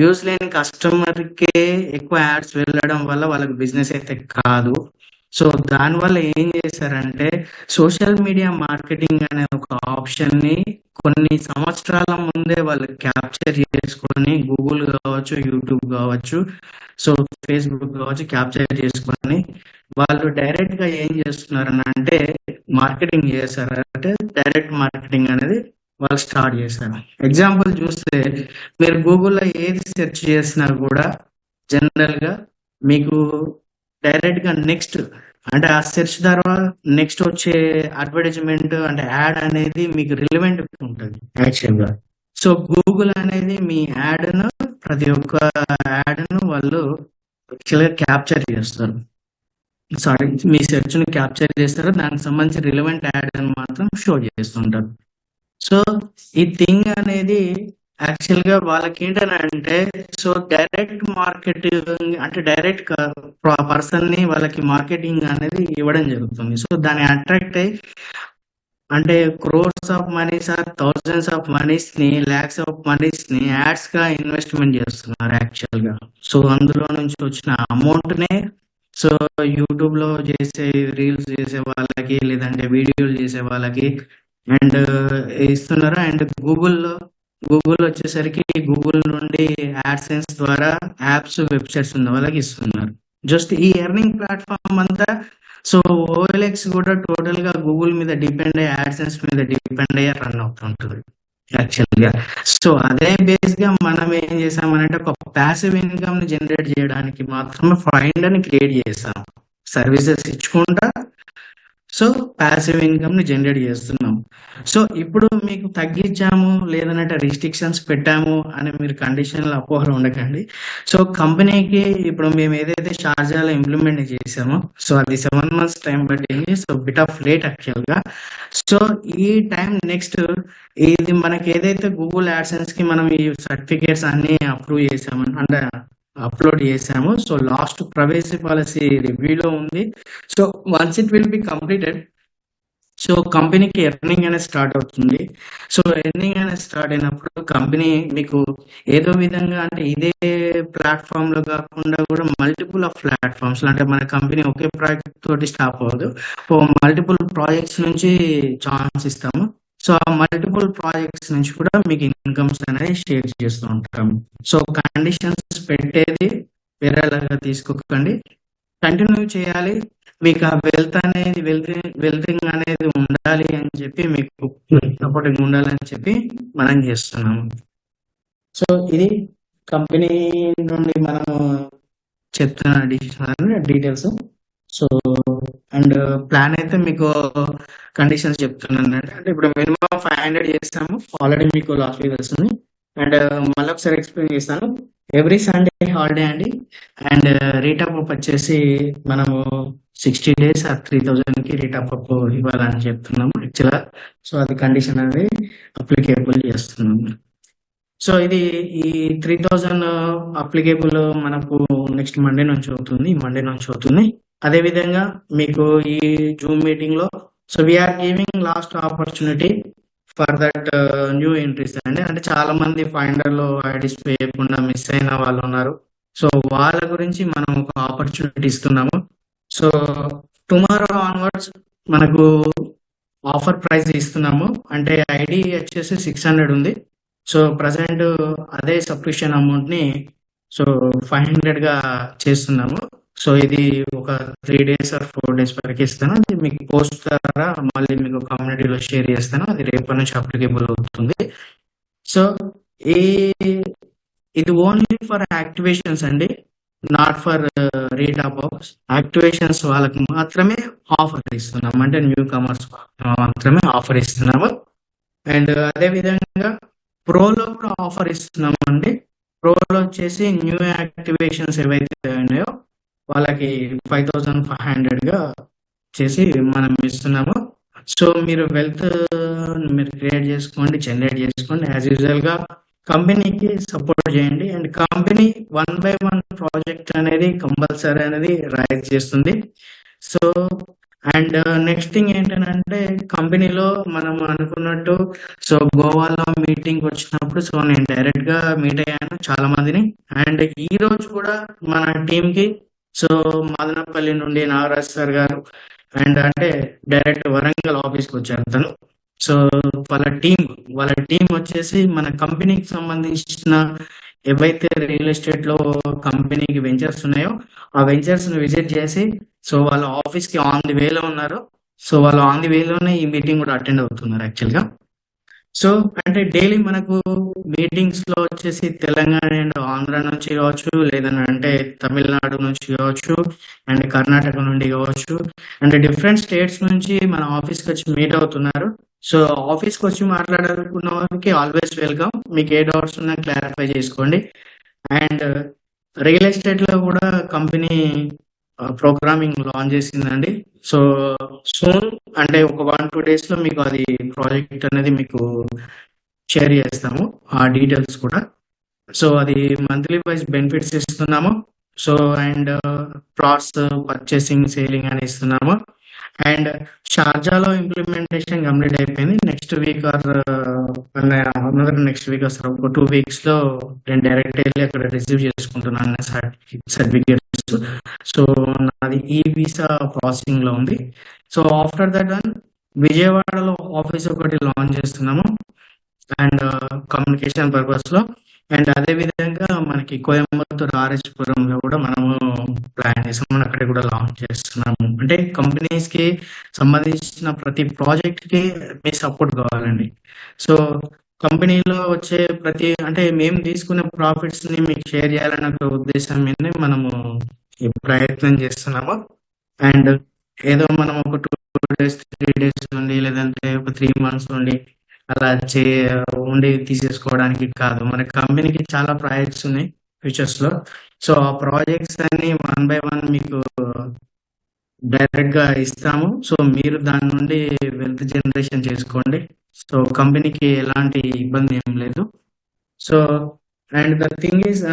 యూజ్ లేని కస్టమర్ కే ఎక్కువ యాడ్స్ వెళ్ళడం వల్ల వాళ్ళకి బిజినెస్ అయితే కాదు. సో దానివల్ల ఏం చేశారంటే సోషల్ మీడియా మార్కెటింగ్ అనే ఒక ఆప్షన్ ని కొన్ని సంవత్సరాల ముందే వాళ్ళు క్యాప్చర్ చేసుకొని గూగుల్ కావచ్చు, యూట్యూబ్ కావచ్చు, సో ఫేస్బుక్ కావచ్చు క్యాప్చర్ చేసుకొని వాళ్ళు డైరెక్ట్ గా ఏం చేస్తున్నారు అంటే మార్కెటింగ్ చేశారు. అంటే డైరెక్ట్ మార్కెటింగ్ అనేది వాళ్ళు స్టార్ట్ చేశారు. ఎగ్జాంపుల్ చూస్తే మీరు గూగుల్లో ఏది సెర్చ్ చేసినా కూడా జనరల్ గా మీకు డైరెక్ట్ గా నెక్స్ట్ అంటే ఆ సెర్చ్ తర్వాత నెక్స్ట్ వచ్చే అడ్వర్టైజ్మెంట్ అంటే యాడ్ అనేది మీకు రిలవెంట్ ఉంటుంది యాక్చువల్ గా. సో గూగుల్ అనేది మీ యాడ్ ను ప్రతి ఒక్క యాడ్ ను వాళ్ళు యాక్చువల్ గా క్యాప్చర్ చేస్తారు. సారీ, మీ సెర్చ్ ను క్యాప్చర్ చేస్తారు, దానికి సంబంధించి రిలవెంట్ యాడ్ అని మాత్రం షో చేస్తుంటారు. సో ఈ థింగ్ అనేది యాక్చువల్ గా వాళ్ళకి ఏంటంటే సో డైరెక్ట్ మార్కెటింగ్ అంటే డైరెక్ట్ పర్సన్ ని వాళ్ళకి మార్కెటింగ్ అనేది ఇవ్వడం జరుగుతుంది. సో దాన్ని అట్రాక్ట్ అయ్యి అంటే crores of monies or thousands of monies ని లాక్స్ ఆఫ్ మనీస్ ని యాడ్స్ గా ఇన్వెస్ట్మెంట్ చేస్తున్నారు యాక్చువల్ గా. సో అందులో నుంచి వచ్చిన అమౌంట్ నే సో యూట్యూబ్ లో చేసే రీల్స్ చేసే వాళ్ళకి లేదంటే వీడియోలు చేసే వాళ్ళకి అండ్ ఇస్తున్నారు. అండ్ గూగుల్ వచ్చేసరికి గూగుల్ నుండి యాడ్సెన్స్ ద్వారా యాప్స్ వెబ్సైట్స్ ఉన్న వాళ్ళకి ఇస్తున్నారు. జస్ట్ ఈ ఎర్నింగ్ ప్లాట్ఫామ్ అంతా సో ఓఎల్ఎక్స్ కూడా టోటల్ గా గూగుల్ మీద డిపెండ్ అయ్యి యాడ్సెన్స్ మీద డిపెండ్ అయ్యి రన్ అవుతుంటుంది యాక్చువల్ గా. సో అదే బేస్ గా మనం ఏం చేసామనంటే ఒక ప్యాసివ్ ఇన్కమ్ ని జనరేట్ చేయడానికి మాత్రమే ఫైండర్ ని క్రియేట్ చేసాం, సర్వీసెస్ ఇచ్చుకుంటా. సో ప్యాసివ్ ఇన్కమ్ ని జనరేట్ చేస్తున్నాం. సో ఇప్పుడు మీకు తగ్గించాము లేదంటే రిస్ట్రిక్షన్స్ పెట్టాము అని మీరు కండిషన్లు అపోహలు ఉండకండి. సో కంపెనీకి ఇప్పుడు మేము ఏదైతే షార్జాలో ఇంప్లిమెంట్ చేసామో సో అది 7 months టైం పట్టింది. So bit of late actual గా. సో ఈ టైం నెక్స్ట్ ఇది మనకి ఏదైతే గూగుల్ యాడ్సెన్స్ కి మనం ఈ సర్టిఫికేట్స్ అన్ని అప్రూవ్ చేసాము అంటే అప్లోడ్ చేసాము. సో లాస్ట్ ప్రైవసీ పాలసీ రివ్యూలో ఉంది. So once it will be completed so కంపెనీకి ఎర్నింగ్ అనేది స్టార్ట్ అవుతుంది. సో ఎర్నింగ్ అనేది స్టార్ట్ అయినప్పుడు కంపెనీ మీకు ఏదో విధంగా అంటే ఇదే ప్లాట్ఫామ్ లో కాకుండా కూడా మల్టిపుల్ ఆఫ్ ప్లాట్ఫామ్స్ అంటే మన కంపెనీ ఒకే ప్రాజెక్ట్ తోటి స్టాప్ అవ్వదు, మల్టిపుల్ ప్రాజెక్ట్స్ నుంచి ఛాన్స్ ఇస్తాము. సో ఆ మల్టిపుల్ ప్రాజెక్ట్స్ నుంచి కూడా మీకు ఇన్కమ్స్ అనేది షేర్ చేస్తూ ఉంటాము. సో కండిషన్స్ పెట్టేది వేరేలాగా తీసుకోకండి, కంటిన్యూ చేయాలి. మీకు ఆ వెల్తింగ్ అనేది ఉండాలి అని చెప్పి మీకు సపోర్టింగ్ ఉండాలని చెప్పి మనం చేస్తున్నాము. సో ఇది కంపెనీ నుండి మనము చెప్తున్న డీటెయిల్స్. సో అండ్ ప్లాన్ అయితే మీకు కండిషన్స్ చెప్తున్నాను అంటే ఇప్పుడు మినిమం 500 చేస్తాము, ఆల్రెడీ మీకు లాస్ట్ వీక్ వస్తుంది. అండ్ మళ్ళీ ఒకసారి ఎక్స్ప్లెయిన్ చేస్తాను. ఎవ్రీ సండే హాలిడే అండి. అండ్ రేట్ ఆఫ్ అప్ వచ్చేసి మనము 60 days ఆ 3000 కి రేట్ ఆఫ్ అప్ ఇవ్వాలని చెప్తున్నాము యాక్చువల్గా. సో అది కండిషన్ అనేది అప్లికేబుల్ చేస్తున్నాము. సో ఇది ఈ 3000 అప్లికేబుల్ మనకు నెక్స్ట్ మండే నుంచి అవుతుంది. అదే విధంగా మీకు ఈ జూమ్ మీటింగ్ లో so we're giving last opportunity for that new entries అండి. అంటే చాలా మంది ఫైండర్ లో ఐడీస్ చేయకుండా మిస్ అయిన వాళ్ళు ఉన్నారు. సో వాళ్ళ గురించి మనం ఒక ఆపర్చునిటీ ఇస్తున్నాము. సో టుమారో ఆన్వర్డ్స్ మనకు ఆఫర్ ప్రైస్ ఇస్తున్నాము. అంటే ఐడి వచ్చేసి 600 ఉంది. సో ప్రజెంట్ అదే సబ్స్క్రిప్షన్ అమౌంట్ ని సో 500 గా చేస్తున్నాము. సో ఇది ఒక 3 days or 4 days వరకు ఇస్తాను. అది మీకు పోస్ట్ ద్వారా మళ్ళీ మీకు కమ్యూనిటీలో షేర్ చేస్తాను. అది రేపటి నుంచి అప్లికేబుల్ అవుతుంది. సో ఇది ఓన్లీ ఫర్ యాక్టివేషన్స్ అండి. నాట్ ఫర్ రీటాప్ యాక్టివేషన్స్ వాళ్ళకి మాత్రమే ఆఫర్ ఇస్తున్నాము. అంటే న్యూ కమర్స్ మాత్రమే ఆఫర్ ఇస్తున్నాము. అండ్ అదే విధంగా ప్రోలో కూడా ఆఫర్ ఇస్తున్నాము అండి. ప్రోలో వచ్చేసి న్యూ యాక్టివేషన్స్ ఏవైతే ఉన్నాయో వాళ్ళకి 5,500 గా చేసి మనం ఇస్తున్నాము. సో మీరు వెల్త్ మీరు క్రియేట్ చేసుకోండి, జనరేట్ చేసుకోండి. యాజ్ యూజువల్ గా కంపెనీకి సపోర్ట్ చేయండి. అండ్ కంపెనీ 1 by 1 ప్రాజెక్ట్ అనేది కంపల్సరీ అనేది రైజ్ చేస్తుంది. సో అండ్ నెక్స్ట్ థింగ్ ఏంటంటే కంపెనీలో మనం అనుకున్నట్టు సో గోవాలో మీటింగ్ వచ్చినప్పుడు సో నేను డైరెక్ట్ గా మీట్ అయ్యాను చాలా మందిని. అండ్ ఈ రోజు కూడా మన టీమ్ కి సో మదనపల్లి నుండి నాగరాజ్ సార్ గారు అండ్ అంటే డైరెక్ట్ వరంగల్ ఆఫీస్కి వచ్చారు తను. సో వాళ్ళ టీం వచ్చేసి మన కంపెనీకి సంబంధించిన ఏవైతే రియల్ ఎస్టేట్ లో కంపెనీకి వెంచర్స్ ఉన్నాయో ఆ వెంచర్స్ ని విజిట్ చేసి సో వాళ్ళ ఆఫీస్ కి ఆన్ ది వేలో ఉన్నారు. సో వాళ్ళు ఆన్ ది వేలోనే ఈ మీటింగ్ కూడా అటెండ్ అవుతున్నారు యాక్చువల్ గా. సో అంటే డైలీ మనకు మీటింగ్స్ లో వచ్చేసి తెలంగాణ అండ్ ఆంధ్ర నుంచి కావచ్చు, లేదని అంటే తమిళనాడు నుంచి కావచ్చు, అండ్ కర్ణాటక నుండి కావచ్చు, అండ్ డిఫరెంట్ స్టేట్స్ నుంచి మన ఆఫీస్కి వచ్చి మీట్ అవుతున్నారు. సో ఆఫీస్కి వచ్చి మాట్లాడుకున్న వారికి ఆల్వేస్ వెల్కమ్. మీకు ఏ డౌట్స్ ఉన్నా క్లారిఫై చేసుకోండి. అండ్ రియల్ ఎస్టేట్ లో కూడా కంపెనీ ప్రోగ్రామింగ్ లాంచ్ చేసిందండి. సో సూన్ అంటే ఒక 1-2 days లో మీకు అది ప్రాజెక్ట్ అనేది మీకు షేర్ చేస్తాము ఆ డీటెయిల్స్ కూడా. సో అది మంత్లీ వైజ్ బెనిఫిట్స్ ఇస్తున్నాము. So and pros purchasing selling అని ఇస్తున్నాము. అండ్ షార్జాలో ఇంప్లిమెంటేషన్ కంప్లీట్ అయిపోయింది. నెక్స్ట్ వీక్ నెక్స్ట్ వీక్ వస్తారు. ఒక 2 weeks లో నేను డైరెక్ట్ వెళ్ళి అక్కడ రిసీవ్ చేసుకుంటున్నాను సర్టిఫికేట్స్. సో నాది ఈ వీసా ప్రాసెసింగ్ లో ఉంది. సో ఆఫ్టర్ దట్ విజయవాడలో ఆఫీస్ ఒకటి లాంచ్ చేస్తున్నాము అండ్ కమ్యూనికేషన్ పర్పస్ లో. అండ్ అదే విధంగా మనకి కోయంబత్తూర్ ఆర్ఎస్పురంలో కూడా మనము ప్లాన్ చేసాము, అక్కడ కూడా లాంచ్ చేస్తున్నాము. అంటే కంపెనీస్ కి సంబంధించిన ప్రతి ప్రాజెక్ట్ కి మీ సపోర్ట్ కావాలండి. సో కంపెనీలో వచ్చే అంటే మేము తీసుకునే ప్రాఫిట్స్ ని మీకు షేర్ చేయాలనే ఒక ఉద్దేశం మీద మనము ఈ ప్రయత్నం చేస్తున్నాము. అండ్ ఏదో మనం ఒక 2 days 3 days నుండి లేదంటే ఒక 3 months నుండి అలా ఉండి తీసేసుకోవడానికి కాదు. మన కంపెనీకి చాలా ప్రాజెక్ట్స్ ఉన్నాయి ఫ్యూచర్స్ లో. సో ఆ ప్రాజెక్ట్స్ అన్ని 1 by 1 మీకు డైరెక్ట్ గా ఇస్తాము. సో మీరు దాని నుండి వెల్త్ జనరేషన్ చేసుకోండి. సో కంపెనీకి ఎలాంటి ఇబ్బంది ఏం లేదు. So and the thing is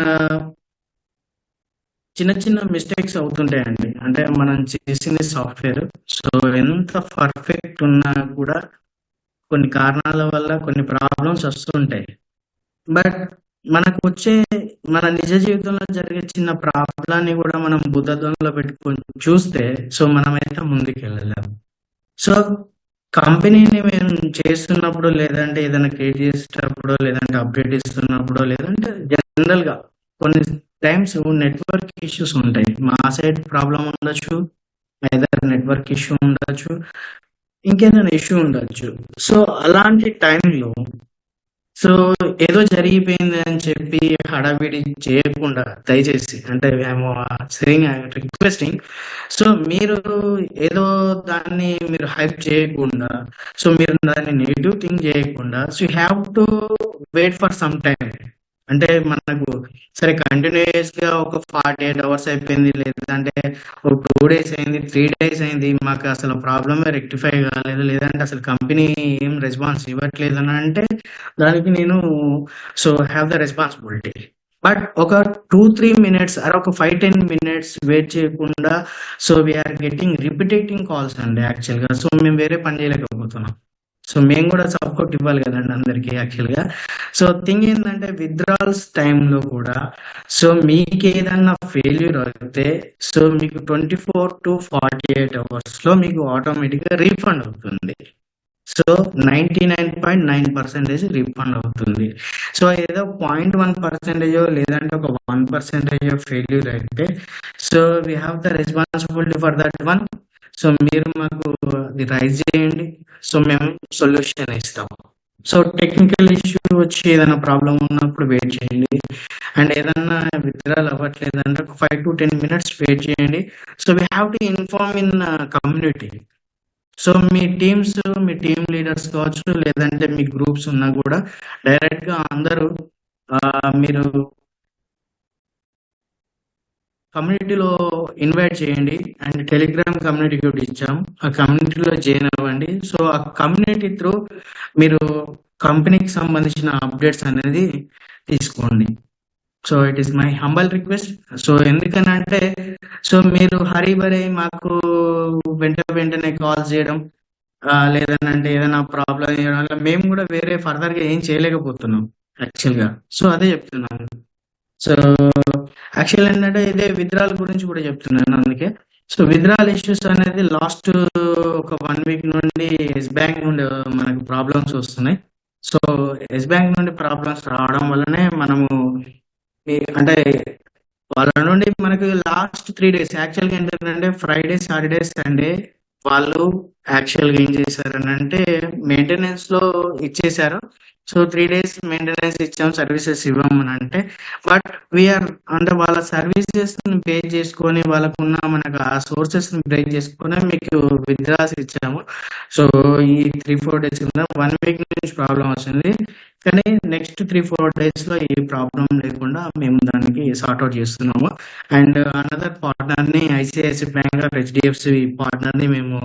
చిన్న చిన్న మిస్టేక్స్ అవుతుంటాయండి. అంటే మనం చేసింది సాఫ్ట్వేర్. సో ఎంత పర్ఫెక్ట్ ఉన్నా కూడా కొన్ని కారణాల వల్ల కొన్ని ప్రాబ్లమ్స్ వస్తుంటాయి. బట్ మనకు వచ్చే మన నిజ జీవితంలో జరిగే చిన్న ప్రాబ్లాన్ని కూడా మనం బుద్ధద్వంలో పెట్టుకొని చూస్తే సో మనమైతే ముందుకు వెళ్ళలేము. సో కంపెనీని మేము చేస్తున్నప్పుడు లేదంటే ఏదైనా క్రియేట్ చేసేటప్పుడు లేదంటే అప్డేట్ ఇస్తున్నప్పుడు లేదంటే జనరల్ గా కొన్ని టైమ్స్ నెట్వర్క్ ఇష్యూస్ ఉంటాయి. మా సైడ్ ప్రాబ్లం ఉండొచ్చు, ఏదైనా నెట్వర్క్ ఇష్యూ ఉండొచ్చు, ఇంకేదైనా ఇష్యూ ఉండొచ్చు. సో అలాంటి టైంలో సో ఏదో జరిగిపోయింది అని చెప్పి హడావిడి చేయకుండా దయచేసి అంటే రిక్వెస్టింగ్ సో మీరు ఏదో దాన్ని మీరు హైప్ చేయకుండా సో మీరు దాన్ని నెగిటివ్ థింగ్ చేయకుండా so you have to wait for some time. అంటే మనకు సరే కంటిన్యూస్ గా ఒక 48 hours అయిపోయింది, లేదంటే ఒక 2 days అయింది, 3 days అయింది, మాకు అసలు ప్రాబ్లమే రెక్టిఫై కాలేదు, లేదంటే అసలు కంపెనీ ఏం రెస్పాన్స్ ఇవ్వట్లేదు అని అంటే దానికి నేను so have the responsibility. But ఒక 2-3 minutes అరే ఒక 5-10 minutes వెయిట్ చేయకుండా సో వీఆర్ గెటింగ్ రిపిటేటింగ్ కాల్స్ అండి యాక్చువల్గా. సో మేము వేరే పని చేయలేకపోతున్నాం. సో మేము కూడా సపోర్ట్ ఇవ్వాలి కదండి అందరికి యాక్చువల్గా. సో థింగ్ ఏంటంటే విత్డ్రాల్స్ టైంలో కూడా సో మీకు ఏదన్నా ఫెయిల్యూర్ అయితే సో మీకు 24 to 48 hours లో మీకు ఆటోమేటిక్గా రీఫండ్ అవుతుంది. సో 99.9% రీఫండ్ అవుతుంది. సో ఏదో 0.1% లేదంటే ఒక 1% ఫెయిల్యూర్ అయితే so we have the responsibility for that one. So మీరు మాకు అది రైజ్ చేయండి, సో మేము సొల్యూషన్ ఇస్తాము. సో టెక్నికల్ ఇష్యూ వచ్చి ఏదైనా ప్రాబ్లం ఉన్నప్పుడు వెయిట్ చేయండి. అండ్ ఏదన్నా విత్డ్రాల్ అవ్వట్లేదు అంటే ఒక 5 to 10 minutes వెయిట్ చేయండి. So we have to inform in community. So me team leaders కావచ్చు, లేదంటే మీ గ్రూప్స్ ఉన్నా కూడా డైరెక్ట్గా అందరూ మీరు కమ్యూనిటీలో ఇన్వైట్ చేయండి. అండ్ టెలిగ్రామ్ కమ్యూనిటీ కూడా ఇచ్చాం, ఆ కమ్యూనిటీలో జాయిన్ అవ్వండి. సో ఆ కమ్యూనిటీ త్రూ మీరు కంపెనీకి సంబంధించిన అప్డేట్స్ అనేది తీసుకోండి. So it is my humble request. So ఎందుకనంటే సో మీరు హరీ బరీ మాకు వెంటనే కాల్ చేయడం లేదనంటే ఏదైనా ప్రాబ్లం చేయడం వల్ల మేము కూడా వేరే ఫర్దర్గా ఏం చేయలేకపోతున్నాం యాక్చువల్గా. సో అదే చెప్తున్నాను. సో యాక్చువల్ ఏంటంటే ఇదే విత్డ్రాల్ గురించి కూడా చెప్తున్నాను అందుకే. సో విత్డ్రాల్ ఇష్యూస్ అనేది లాస్ట్ ఒక 1 week నుండి ఎస్ బ్యాంక్ నుండి మనకు ప్రాబ్లమ్స్ వస్తున్నాయి. సో ఎస్ బ్యాంక్ నుండి ప్రాబ్లమ్స్ రావడం వల్లనే మనము అంటే వాళ్ళ నుండి మనకు లాస్ట్ 3 days యాక్చువల్గా ఏంటంటే ఫ్రైడే, సాటర్డే, సండే వాళ్ళు యాక్చువల్గా ఏం చేశారని అంటే మెయింటెనెన్స్ లో ఇచ్చేసారు. సో 3 days మెయింటెనెన్స్ ఇచ్చాం, సర్వీసెస్ ఇవ్వమని అంటే, బట్ వీఆర్ అంటే వాళ్ళ సర్వీసెస్ ని పే చేసుకొని వాళ్ళకున్న మనకు ఆ సోర్సెస్ ని బ్రేక్ చేసుకొని మీకు విత్డ్రాల్స్ ఇచ్చాము. సో ఈ 3-4 days కింద 1 week నుంచి ప్రాబ్లం వస్తుంది, కానీ నెక్స్ట్ 3-4 days లో ఈ ప్రాబ్లం లేకుండా మేము దానికి సార్ట్అవుట్ చేస్తున్నాము. అండ్ అనదర్ పార్ట్నర్ ని ICICI bank of HDFC partner ని మేము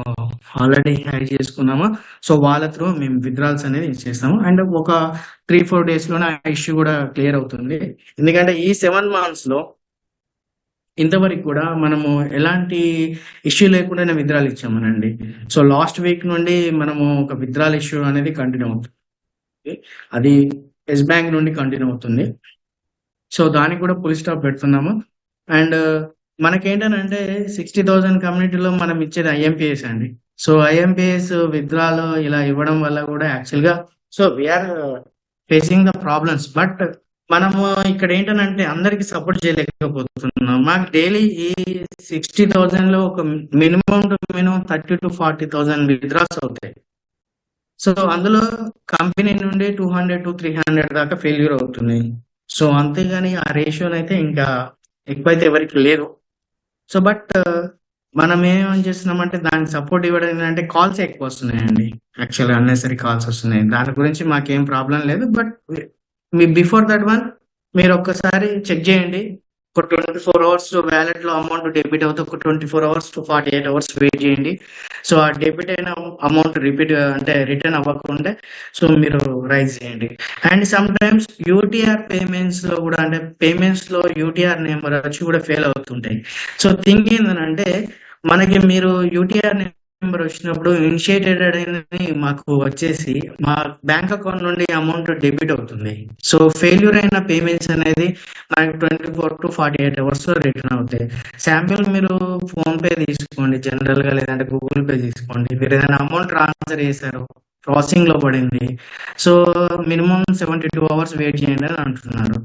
ఆల్రెడీ హైర్ చేసుకున్నాము. సో వాళ్ళ త్రూ మేము విత్డ్రాల్స్ అనేది ఇచ్చేస్తాము. అండ్ ఒక 3-4 days లోనే ఆ ఇష్యూ కూడా క్లియర్ అవుతుంది. ఎందుకంటే ఈ 7 months లో ఇంతవరకు కూడా మనము ఎలాంటి ఇష్యూ లేకుండానే విత్డ్రాల్ ఇచ్చామనండి. సో లాస్ట్ వీక్ నుండి మనము ఒక విత్డ్రాల్ ఇష్యూ అనేది కంటిన్యూ అవుతుంది, అది ఎస్ బ్యాంక్ నుండి కంటిన్యూ అవుతుంది. సో దానికి కూడా ఫుల్ స్టాప్ పెడుతున్నాము. అండ్ మనకేంటనంటే 60,000 కమ్యూనిటీలో మనం ఇచ్చేది ఐఎంపిఎస్ అండి. సో ఐఎంపిఎస్ విత్డ్రాల్ ఇలా ఇవ్వడం వల్ల కూడా యాక్చువల్గా so we're facing the problems, but మనము ఇక్కడ ఏంటనంటే అందరికి సపోర్ట్ చేయలేకపోతున్నాం. మాకు డైలీ ఈ 60,000 లో ఒక మినిమం 30,000 to 40,000 విత్డ్రాల్స్ అవుతాయి. సో అందులో కంపెనీ నుండి 200 to 300 దాకా ఫెయిల్యూర్ అవుతుంది. సో అంతేగాని ఆ రేషియోని అయితే ఇంకా ఎక్కువైతే ఎవరికి లేదు. సో బట్ మనం ఏమని చేస్తున్నామంటే దానికి సపోర్ట్ ఇవ్వడం అంటే కాల్స్ ఎక్కువ వస్తున్నాయండి, యాక్చువల్గా అన్నెసరీ కాల్స్ వస్తున్నాయి. దాని గురించి మాకేం ప్రాబ్లం లేదు, but me before that one మీరు ఒక్కసారి చెక్ చేయండి. ఒక 24 hours వ్యాలెట్ లో అమౌంట్ డెబిట్ అవుతే ఒక 24 hours to 48 hours వెయిట్ చేయండి. సో ఆ డెబిట్ అయిన అమౌంట్ రిటర్న్ అవ్వకుండా సో మీరు రైజ్ చేయండి. And some times UTR payments లో కూడా అంటే పేమెంట్స్ లో యూటీఆర్ నెంబర్ వచ్చి కూడా ఫెయిల్ అవుతుంటాయి. సో థింక్ ఏంటంటే మనకి మీరు యూటీఆర్ నెంబర్ వచ్చినప్పుడు ఇనిషియేటెడ్ అనేది మాకు వచ్చేసి మా బ్యాంక్ అకౌంట్ నుండి అమౌంట్ డెబిట్ అవుతుంది. సో ఫెయిల్యూర్ అయిన పేమెంట్స్ అనేది మనకి 24 to 48 hours లో రిటర్న్ అవుతాయి. శాంపిల్ మీరు ఫోన్ పే తీసుకోండి జనరల్ గా, లేదంటే గూగుల్ పే తీసుకోండి. మీరు ఏదైనా అమౌంట్ ట్రాన్స్ఫర్ చేశారు, ప్రాసెసింగ్ లో పడింది, సో మినిమం 72 hours వెయిట్ చేయండి అని అంటున్నారు.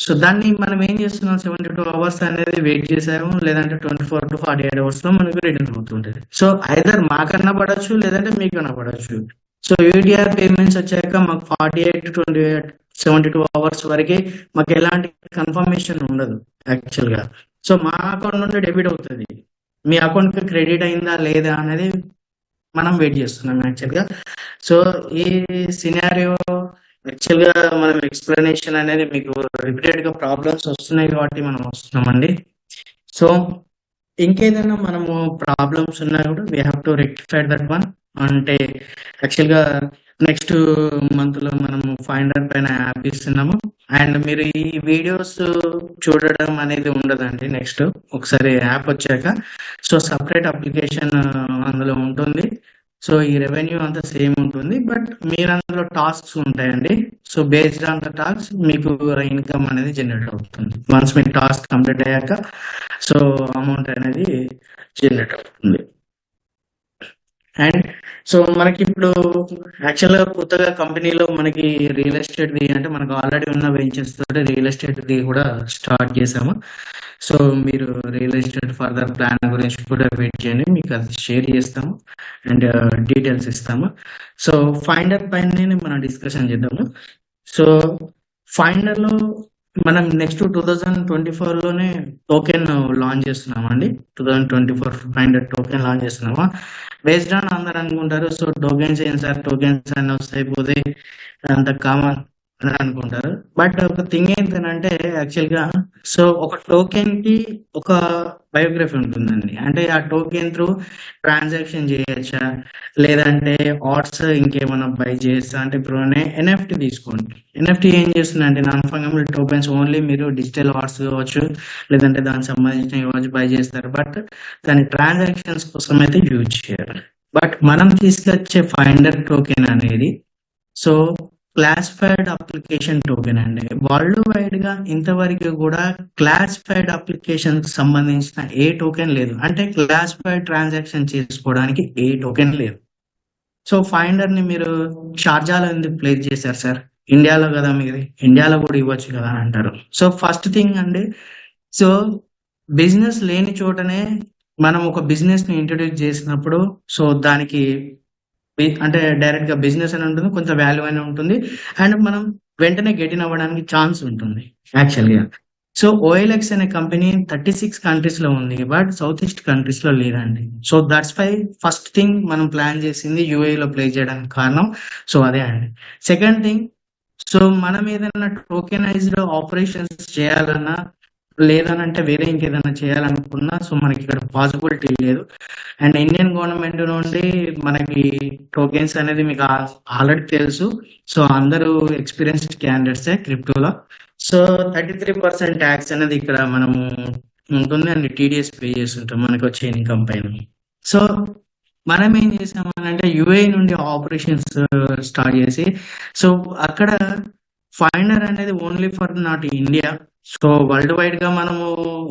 సో దాన్ని మనం ఏం చేస్తున్నాం, 72 hours అనేది వెయిట్ చేసాము, లేదంటే 24 to 48 hours లో మనకు రిటర్న్ అవుతుంటది. సో ఐదర్ మాకన్నా పడవచ్చు, లేదంటే మీకన్నా పడవచ్చు. సో యూటీఆర్ పేమెంట్స్ వచ్చాక మాకు 48 to 72 hours వరకు మాకు ఎలాంటి కన్ఫర్మేషన్ ఉండదు యాక్చువల్ గా. సో మా అకౌంట్ నుండి డెబిట్ అవుతుంది, మీ అకౌంట్ కి క్రెడిట్ అయిందా లేదా అనేది మనం వెయిట్ చేస్తున్నాం యాక్చువల్ గా. సో ఈ సినారియో యాక్చువల్ గా మనం ఎక్స్ప్లెనేషన్ అనేది మీకు రిపీటెడ్ గా ప్రాబ్లమ్స్ వస్తున్నాయి కాబట్టి మనం వస్తున్నామండి. సో ఇంకేదైనా మనము ప్రాబ్లమ్స్ ఉన్నా కూడా we have to rectify that one. అంటే యాక్చువల్ గా నెక్స్ట్ మంత్ లో మనము 500 పైన యాప్ ఇస్తున్నాము. అండ్ మీరు ఈ వీడియోస్ చూడడం అనేది ఉండదండి, నెక్స్ట్ ఒకసారి యాప్ వచ్చాక సో సపరేట్ అప్లికేషన్ అందులో ఉంటుంది. సో ఈ రెవెన్యూ అంతా సేమ్ ఉంటుంది, బట్ మీరు అందులో టాస్క్స్ ఉంటాయండి. So based on the task మీకు ఇన్కమ్ అనేది జనరేట్ అవుతుంది. వన్స్ మీకు టాస్క్ కంప్లీట్ అయ్యాక సో అమౌంట్ అనేది జనరేట్ అవుతుంది. అండ్ సో మనకి ఇప్పుడు యాక్చువల్గా కొత్తగా కంపెనీలో మనకి రియల్ ఎస్టేట్ ది అంటే మనకు ఆల్రెడీ ఉన్న వెంచర్స్ తోటి రియల్ ఎస్టేట్ ది కూడా స్టార్ట్ చేసాము. సో మీరు రియల్ ఎస్టేట్ ఫర్దర్ ప్లాన్ గురించి కూడా వెయిట్ చేయండి, మీకు అది షేర్ చేస్తాము అండ్ డీటెయిల్స్ ఇస్తాము. సో ఫైండర్ పైన మనం డిస్కషన్ చేద్దాము. సో ఫైండర్లో మనం నెక్స్ట్ 2024లోనే టోకెన్ లాంచ్ చేస్తున్నామండి. 2024 ఫైండర్ టోకెన్ లాంచ్ చేస్తున్నాము. బేస్డ్ ఆన్ అందరు అనుకుంటారు, సో టోకెన్స్ ఏం సార్, టోకెన్స్ అన్ని వస్తాయి పోతే అంత కామన్ అని అనుకుంటారు. బట్ ఒక థింగ్ ఏంటంటే యాక్చువల్గా సో ఒక టోకెన్ కి ఒక బయోగ్రఫీ ఉంటుందండి. అంటే ఆ టోకెన్ త్రూ ట్రాన్సాక్షన్ చేయొచ్చా, లేదంటే ఆర్ట్స్ ఇంకేమైనా బై చేయొచ్చా. అంటే ఇప్పుడు ఎన్ఎఫ్టీ తీసుకోండి. ఎన్ఎఫ్టీ ఏం చేస్తుందంటే నాన్ ఫంగబుల్ టోకెన్స్ ఓన్లీ మీరు డిజిటల్ ఆర్ట్స్ కావచ్చు, లేదంటే దానికి సంబంధించిన కావచ్చు బై చేస్తారు. బట్ దాని ట్రాన్సాక్షన్స్ కోసం అయితే యూజ్ చేయరు. బట్ మనం తీసుకొచ్చే ఫైండర్ టోకెన్ అనేది సో క్లాసిఫైడ్ అప్లికేషన్ టోకెన్ అండి. వరల్డ్ వైడ్ గా ఇంతవరకు కూడా క్లాసిఫైడ్ అప్లికేషన్ సంబంధించిన ఏ టోకెన్ లేదు. అంటే క్లాసిఫైడ్ ట్రాన్సాక్షన్ చేసుకోవడానికి ఏ టోకెన్ లేదు. సో ఫైండర్ ని మీరు షార్జాలో ఎందుకు ప్లేస్ చేశారు సార్, ఇండియాలో కదా మీరు, ఇండియాలో కూడా ఇవ్వచ్చు కదా అని అంటారు. సో ఫస్ట్ థింగ్ అండి, సో బిజినెస్ లేని చోటనే మనం ఒక బిజినెస్ ని ఇంట్రొడ్యూస్ చేసినప్పుడు సో దానికి అంటే డైరెక్ట్ గా బిజినెస్ అని ఉంటుంది, కొంత వాల్యూ అని ఉంటుంది, అండ్ మనం వెంటనే గెట్ ఇన్ అవ్వడానికి ఛాన్స్ ఉంటుంది యాక్చువల్గా. సో ఓఎల్ఎక్స్ అనే కంపెనీ 36 కంట్రీస్ లో ఉంది, బట్ సౌత్ ఈస్ట్ కంట్రీస్ లో లేదండి. So that's why first thing మనం ప్లాన్ చేసింది యూఏఈ లో ప్లే చేయడానికి కారణం సో అదే అండి. సెకండ్ థింగ్, సో మనం ఏదైనా టోకెనైజ్డ్ ఆపరేషన్స్ చేయాలన్నా లేదనంటే వేరే ఇంకేదైనా చేయాలనుకున్నా సో మనకి ఇక్కడ పాసిబిలిటీ లేదు. అండ్ ఇండియన్ గవర్నమెంట్ నుండి మనకి టోకెన్స్ అనేది మీకు ఆల్రెడీ తెలుసు. సో అందరూ ఎక్స్పీరియన్స్డ్ క్యాండిడేట్సే క్రిప్టోలో. సో 33% ట్యాక్స్ అనేది ఇక్కడ మనము ఉంటుంది అండ్ టీడీఎస్ పే చేస్తుంటాం మనకు వచ్చే ఇన్కమ్ పైన. సో మనం ఏం చేసామనంటే యుఏఈ నుండి ఆపరేషన్స్ స్టార్ట్ చేసి సో అక్కడ ఫైండర్ అనేది only for not India. So world wide గా మనము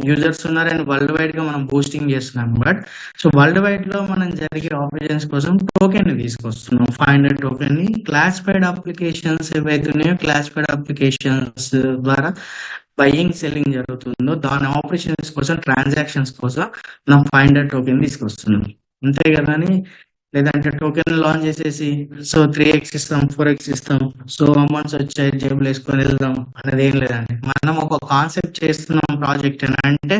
యూజర్స్ ఉన్నారు అండ్ వరల్డ్ వైడ్ గా మనం బూస్టింగ్ చేస్తున్నాం. బట్ సో వరల్డ్ వైడ్ లో మనం జరిగే ఆపరేషన్స్ కోసం టోకెన్ ని తీసుకొస్తున్నాం. ఫైండర్ టోకెన్ ని క్లాసిఫైడ్ అప్లికేషన్స్ ఏవైతున్నాయో క్లాసిఫైడ్ అప్లికేషన్స్ ద్వారా బయింగ్ సెల్లింగ్ జరుగుతుందో దాని ఆపరేషన్స్ కోసం ట్రాన్సాక్షన్స్ కోసం మనం ఫైండర్ టోకెన్ తీసుకొస్తున్నాం. అంతే కదా అని లేదంటే టోకెన్ లాంచ్ చేసేసి సో 3x ఇస్తాం 4x ఇస్తాం సో అమౌంట్స్ వచ్చాయి జేబులు వేసుకొని వెళ్దాం అనేది ఏం లేదండి. మనం ఒక కాన్సెప్ట్ చేస్తున్నాం ప్రాజెక్ట్ అని అంటే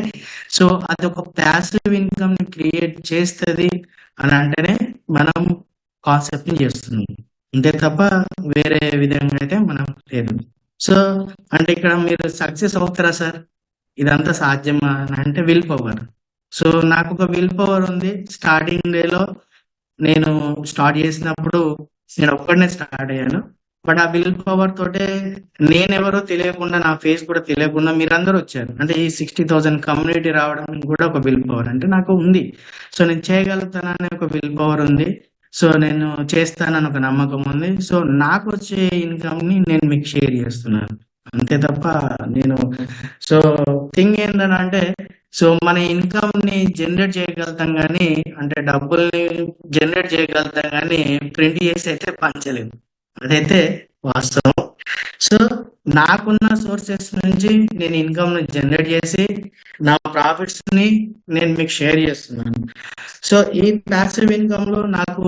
సో అది ఒక ప్యాసివ్ ఇన్కమ్ ని క్రియేట్ చేస్తుంది అని అంటేనే మనం కాన్సెప్ట్ ని చేస్తున్నాం, అంతే తప్ప వేరే విధంగా అయితే మనం లేదు. సో అంటే ఇక్కడ మీరు సక్సెస్ అవుతారా సార్, ఇదంతా సాధ్యమా అని అంటే విల్ పవర్. సో నాకు ఒక విల్ పవర్ ఉంది. స్టార్టింగ్ డేలో నేను స్టార్ట్ చేసినప్పుడు నేను ఒక్కడనే స్టార్ట్ అయ్యాను. బట్ ఆ విల్ పవర్ తోటే నేనెవరో తెలియకుండా నా ఫేస్ కూడా తెలియకుండా మీరందరూ వచ్చారు. అంటే ఈ 60,000 కమ్యూనిటీ రావడం కూడా ఒక విల్ పవర్ అంటే నాకు ఉంది. సో నేను చేయగలుగుతానని ఒక విల్ పవర్ ఉంది. సో నేను చేస్తానని ఒక నమ్మకం ఉంది. సో నాకు వచ్చే ఇన్కమ్ ని నేను మీకు షేర్ చేస్తున్నాను, అంతే తప్ప నేను సో థింగ్ ఏంటంటే సో మన ఇన్కమ్ ని జనరేట్ చేయగలుగుతాం కానీ అంటే డబ్బుల్ని జనరేట్ చేయగలుగుతాం కానీ ప్రింట్ చేసి అయితే పంచలేము, అదైతే వాస్తవం. సో నాకున్న సోర్సెస్ నుంచి నేను ఇన్కమ్ ని జనరేట్ చేసి నా ప్రాఫిట్స్ ని నేను మీకు షేర్ చేస్తున్నాను. సో ఈ ప్యాసివ్ ఇన్కమ్ లో నాకు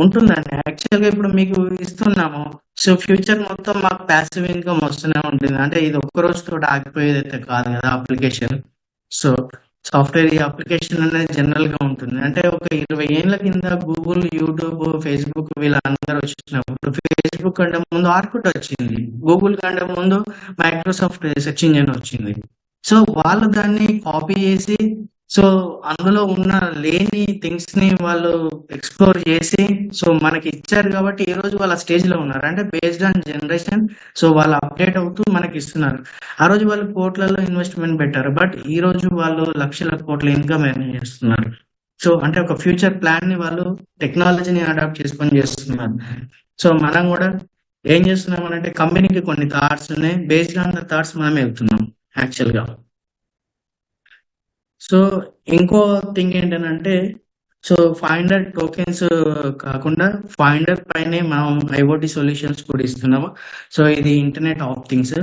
ఉంటుందండి. యాక్చువల్ గా ఇప్పుడు మీకు ఇస్తున్నాము సో ఫ్యూచర్ మొత్తం మాకు ప్యాసివ్ ఇన్కమ్ వస్తూనే ఉంటుంది. అంటే ఇది ఒక్క రోజు తోటి ఆగిపోయేది అయితే కాదు కదా అప్లికేషన్. సో సాఫ్ట్వేర్ ఈ అప్లికేషన్ అనేది జనరల్ గా ఉంటుంది. అంటే ఒక 20 ఏళ్ల కింద గూగుల్, యూట్యూబ్, ఫేస్బుక్ వీళ్ళందరూ వచ్చినప్పుడు ఫేస్బుక్ కంటే ముందు ఆర్కుట్ వచ్చింది, గూగుల్ కంటే ముందు మైక్రోసాఫ్ట్ సెర్చ్ ఇంజిన్ వచ్చింది. సో వాళ్ళు దాన్ని కాపీ చేసి సో అందులో ఉన్న లేని థింగ్స్ ని వాళ్ళు ఎక్స్ప్లోర్ చేసి సో మనకి ఇచ్చారు కాబట్టి ఈ రోజు వాళ్ళ స్టేజ్ లో ఉన్నారు. అంటే బేస్డ్ ఆన్ జనరేషన్ సో వాళ్ళు అప్డేట్ అవుతూ మనకి ఇస్తున్నారు. ఆ రోజు వాళ్ళు కోట్లలో ఇన్వెస్ట్మెంట్ పెట్టారు, బట్ ఈ రోజు వాళ్ళు లక్షల కోట్ల ఇన్కమ్ ఎర్న్ చేస్తున్నారు. సో అంటే ఒక ఫ్యూచర్ ప్లాన్ ని వాళ్ళు టెక్నాలజీని అడాప్ట్ చేసుకొని చేస్తున్నారు. సో మనం కూడా ఏం చేస్తున్నాం అంటే కంపెనీకి కొన్ని థాట్స్ ఉన్నాయి, బేస్డ్ ఆన్ ద థాట్స్ మనం వెళ్తున్నాం యాక్చువల్ గా. సో ఇంకో థింగ్ ఏంటంటే సో ఫైండర్ టోకెన్స్ కాకుండా ఫైండర్ పైనే మనం ఐఓటీ సొల్యూషన్స్ కూడా ఇస్తున్నాము. సో ఇది ఇంటర్నెట్ ఆఫ్ థింగ్స్.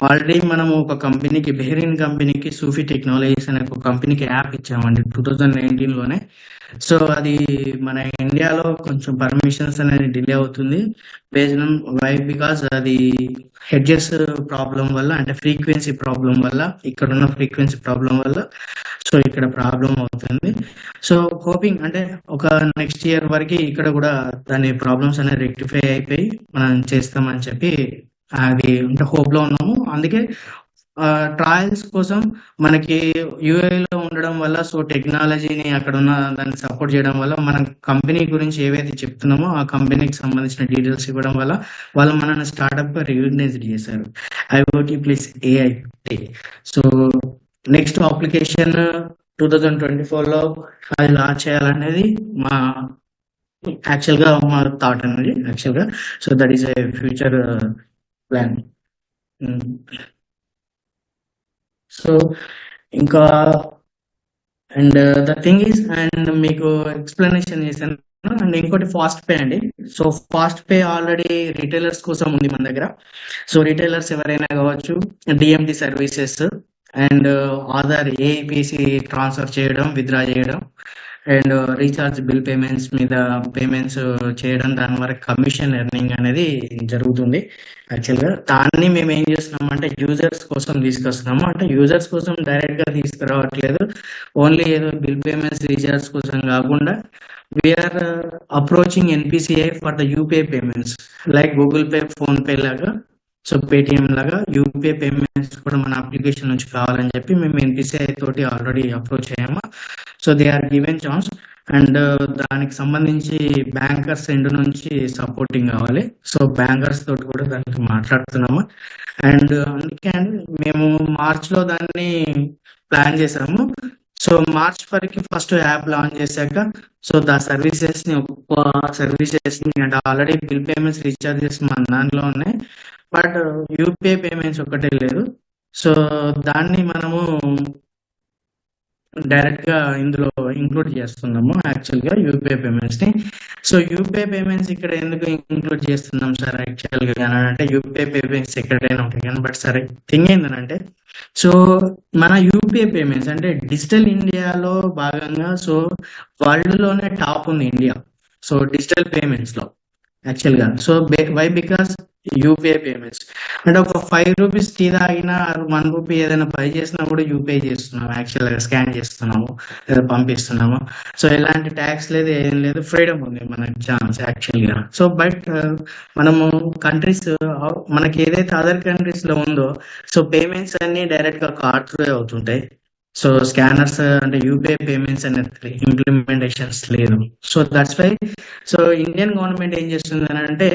ఆల్రెడీ మనము ఒక కంపెనీకి, బెహ్రీన్ కంపెనీకి సూఫీ టెక్నాలజీస్ అనే ఒక కంపెనీకి యాప్ ఇచ్చామండి 2019లోనే. సో అది మన ఇండియాలో కొంచెం పర్మిషన్స్ అనేది డిలే అవుతుంది. బేస్డ్ ఆన్ వై, బికాస్ అది హెడ్జెస్ ప్రాబ్లం వల్ల, అంటే ఫ్రీక్వెన్సీ ప్రాబ్లం వల్ల, ఇక్కడ ఉన్న ఫ్రీక్వెన్సీ ప్రాబ్లం వల్ల సో ఇక్కడ ప్రాబ్లం అవుతుంది. సో హోపింగ్ అంటే ఒక నెక్స్ట్ ఇయర్ వరకు ఇక్కడ కూడా దాని ప్రాబ్లమ్స్ అనేది రెక్టిఫై అయిపోయి మనం చేస్తామని చెప్పి అది అంటే హోప్ లో ఉన్నాము. అందుకే ట్రయల్స్ కోసం మనకి యూఏలో ఉండడం వల్ల, సో టెక్నాలజీని అక్కడ ఉన్న దాన్ని సపోర్ట్ చేయడం వల్ల, మన కంపెనీ గురించి ఏవైతే చెప్తున్నామో ఆ కంపెనీకి సంబంధించిన డీటెయిల్స్ ఇవ్వడం వల్ల వాళ్ళు మనల్ని స్టార్ట్అప్ గా రికగ్నైజ్ చేశారు, IoT plus AI. So next application 2024లో అది లాంచ్ చేయాలనేది మా యాక్చువల్గా మా థాట్ అనేది యాక్చువల్గా. So that is a future plan. So ఇంకా and the thing is, and మీకు ఎక్స్ప్లెనేషన్ చేశాను. అండ్ ఇంకోటి ఫాస్ట్ పే అండి. So Fast Pay already retailers కోసం ఉంది మన దగ్గర. సో రిటైలర్స్ ఎవరైనా కావచ్చు, DMD services and Aadhaar APC transfer చేయడం, విత్డ్రా చేయడం అండ్ రీఛార్జ్ బిల్ పేమెంట్స్ మీద పేమెంట్స్ చేయడం, దాని వరకు కమిషన్ ఎర్నింగ్ అనేది జరుగుతుంది. యాక్చువల్గా దాన్ని మేము ఏం చేస్తున్నాము అంటే యూజర్స్ కోసం తీసుకొస్తున్నాము. అంటే యూజర్స్ కోసం డైరెక్ట్ గా తీసుకురావట్లేదు, ఓన్లీ ఏదో బిల్ పేమెంట్స్ రీఛార్జ్ కోసం కాకుండా we're approaching NPCI for the UPI payments like Google Pay, PhonePe లాగా, సో పేటిఎం లాగా యూపీఐ పేమెంట్స్ కూడా మన అప్లికేషన్ నుంచి కావాలని చెప్పి మేము ఎన్పిసిఐ తోటి ఆల్రెడీ అప్రోచ్ అయ్యాము. So they are given chance. And దానికి సంబంధించి బ్యాంకర్స్ ఎండ్ నుంచి సపోర్టింగ్ కావాలి. సో బ్యాంకర్స్ తోటి కూడా దానికి మాట్లాడుతున్నాము. అండ్ అందుకే మేము మార్చ్లో దాన్ని ప్లాన్ చేసాము. సో మార్చ్ వరకు ఫస్ట్ యాప్ లాంచ్ చేశాక, సో సర్వీసెస్ ని, ఒక్కొక్క సర్వీసెస్ ని, అంటే ఆల్రెడీ బిల్ పేమెంట్స్, రీఛార్జెస్ మన దాంట్లో ఉన్నాయి, బట్ యూపీఐ పేమెంట్స్ ఒక్కటే లేదు. సో దాన్ని మనము డైరెక్ట్ గా ఇందులో ఇంక్లూడ్ చేస్తున్నాము యాక్చువల్ గా యూపీఐ పేమెంట్స్ ని. సో యూపీఐ పేమెంట్స్ ఇక్కడ ఎందుకు ఇంక్లూడ్ చేస్తున్నాం సార్ యాక్చువల్ గా అంటే, యూపీఐ పేమెంట్స్ ఎక్కడైనా ఉంటాయి కానీ, బట్ సరే థింగ్ ఏంటంటే, సో మన యూపీఐ పేమెంట్స్ అంటే డిజిటల్ ఇండియాలో భాగంగా, సో వరల్డ్ లోనే టాప్ ఉంది ఇండియా. సో డిజిటల్ పేమెంట్స్ లో యాక్చువల్ గా. So why, because UPI payments అంటే ఒక 5 రూపీస్ టీ తాగినా, 1 రూపీ ఏదైనా బై చేసినా కూడా యూపీఐ చేస్తున్నాము యాక్చువల్ గా, స్కాన్ చేస్తున్నాము లేదా పంపిస్తున్నాము. సో ఎలాంటి ట్యాక్స్ లేదు, ఏం లేదు, ఫ్రీడమ్ ఉంది మనకి ఛాన్స్ యాక్చువల్ గా. సో బట్ మనము కంట్రీస్, మనకి ఏదైతే అదర్ కంట్రీస్ లో ఉందో, సో పేమెంట్స్ అన్ని డైరెక్ట్ గా కార్డ్ త్రూ అవుతుంటాయి. సో స్కానర్స్ అంటే యూపీఐ పేమెంట్స్ అనేది ఇంప్లిమెంటేషన్స్ లేదు. So that's why so Indian government ఏం చేస్తుంది అని అంటే,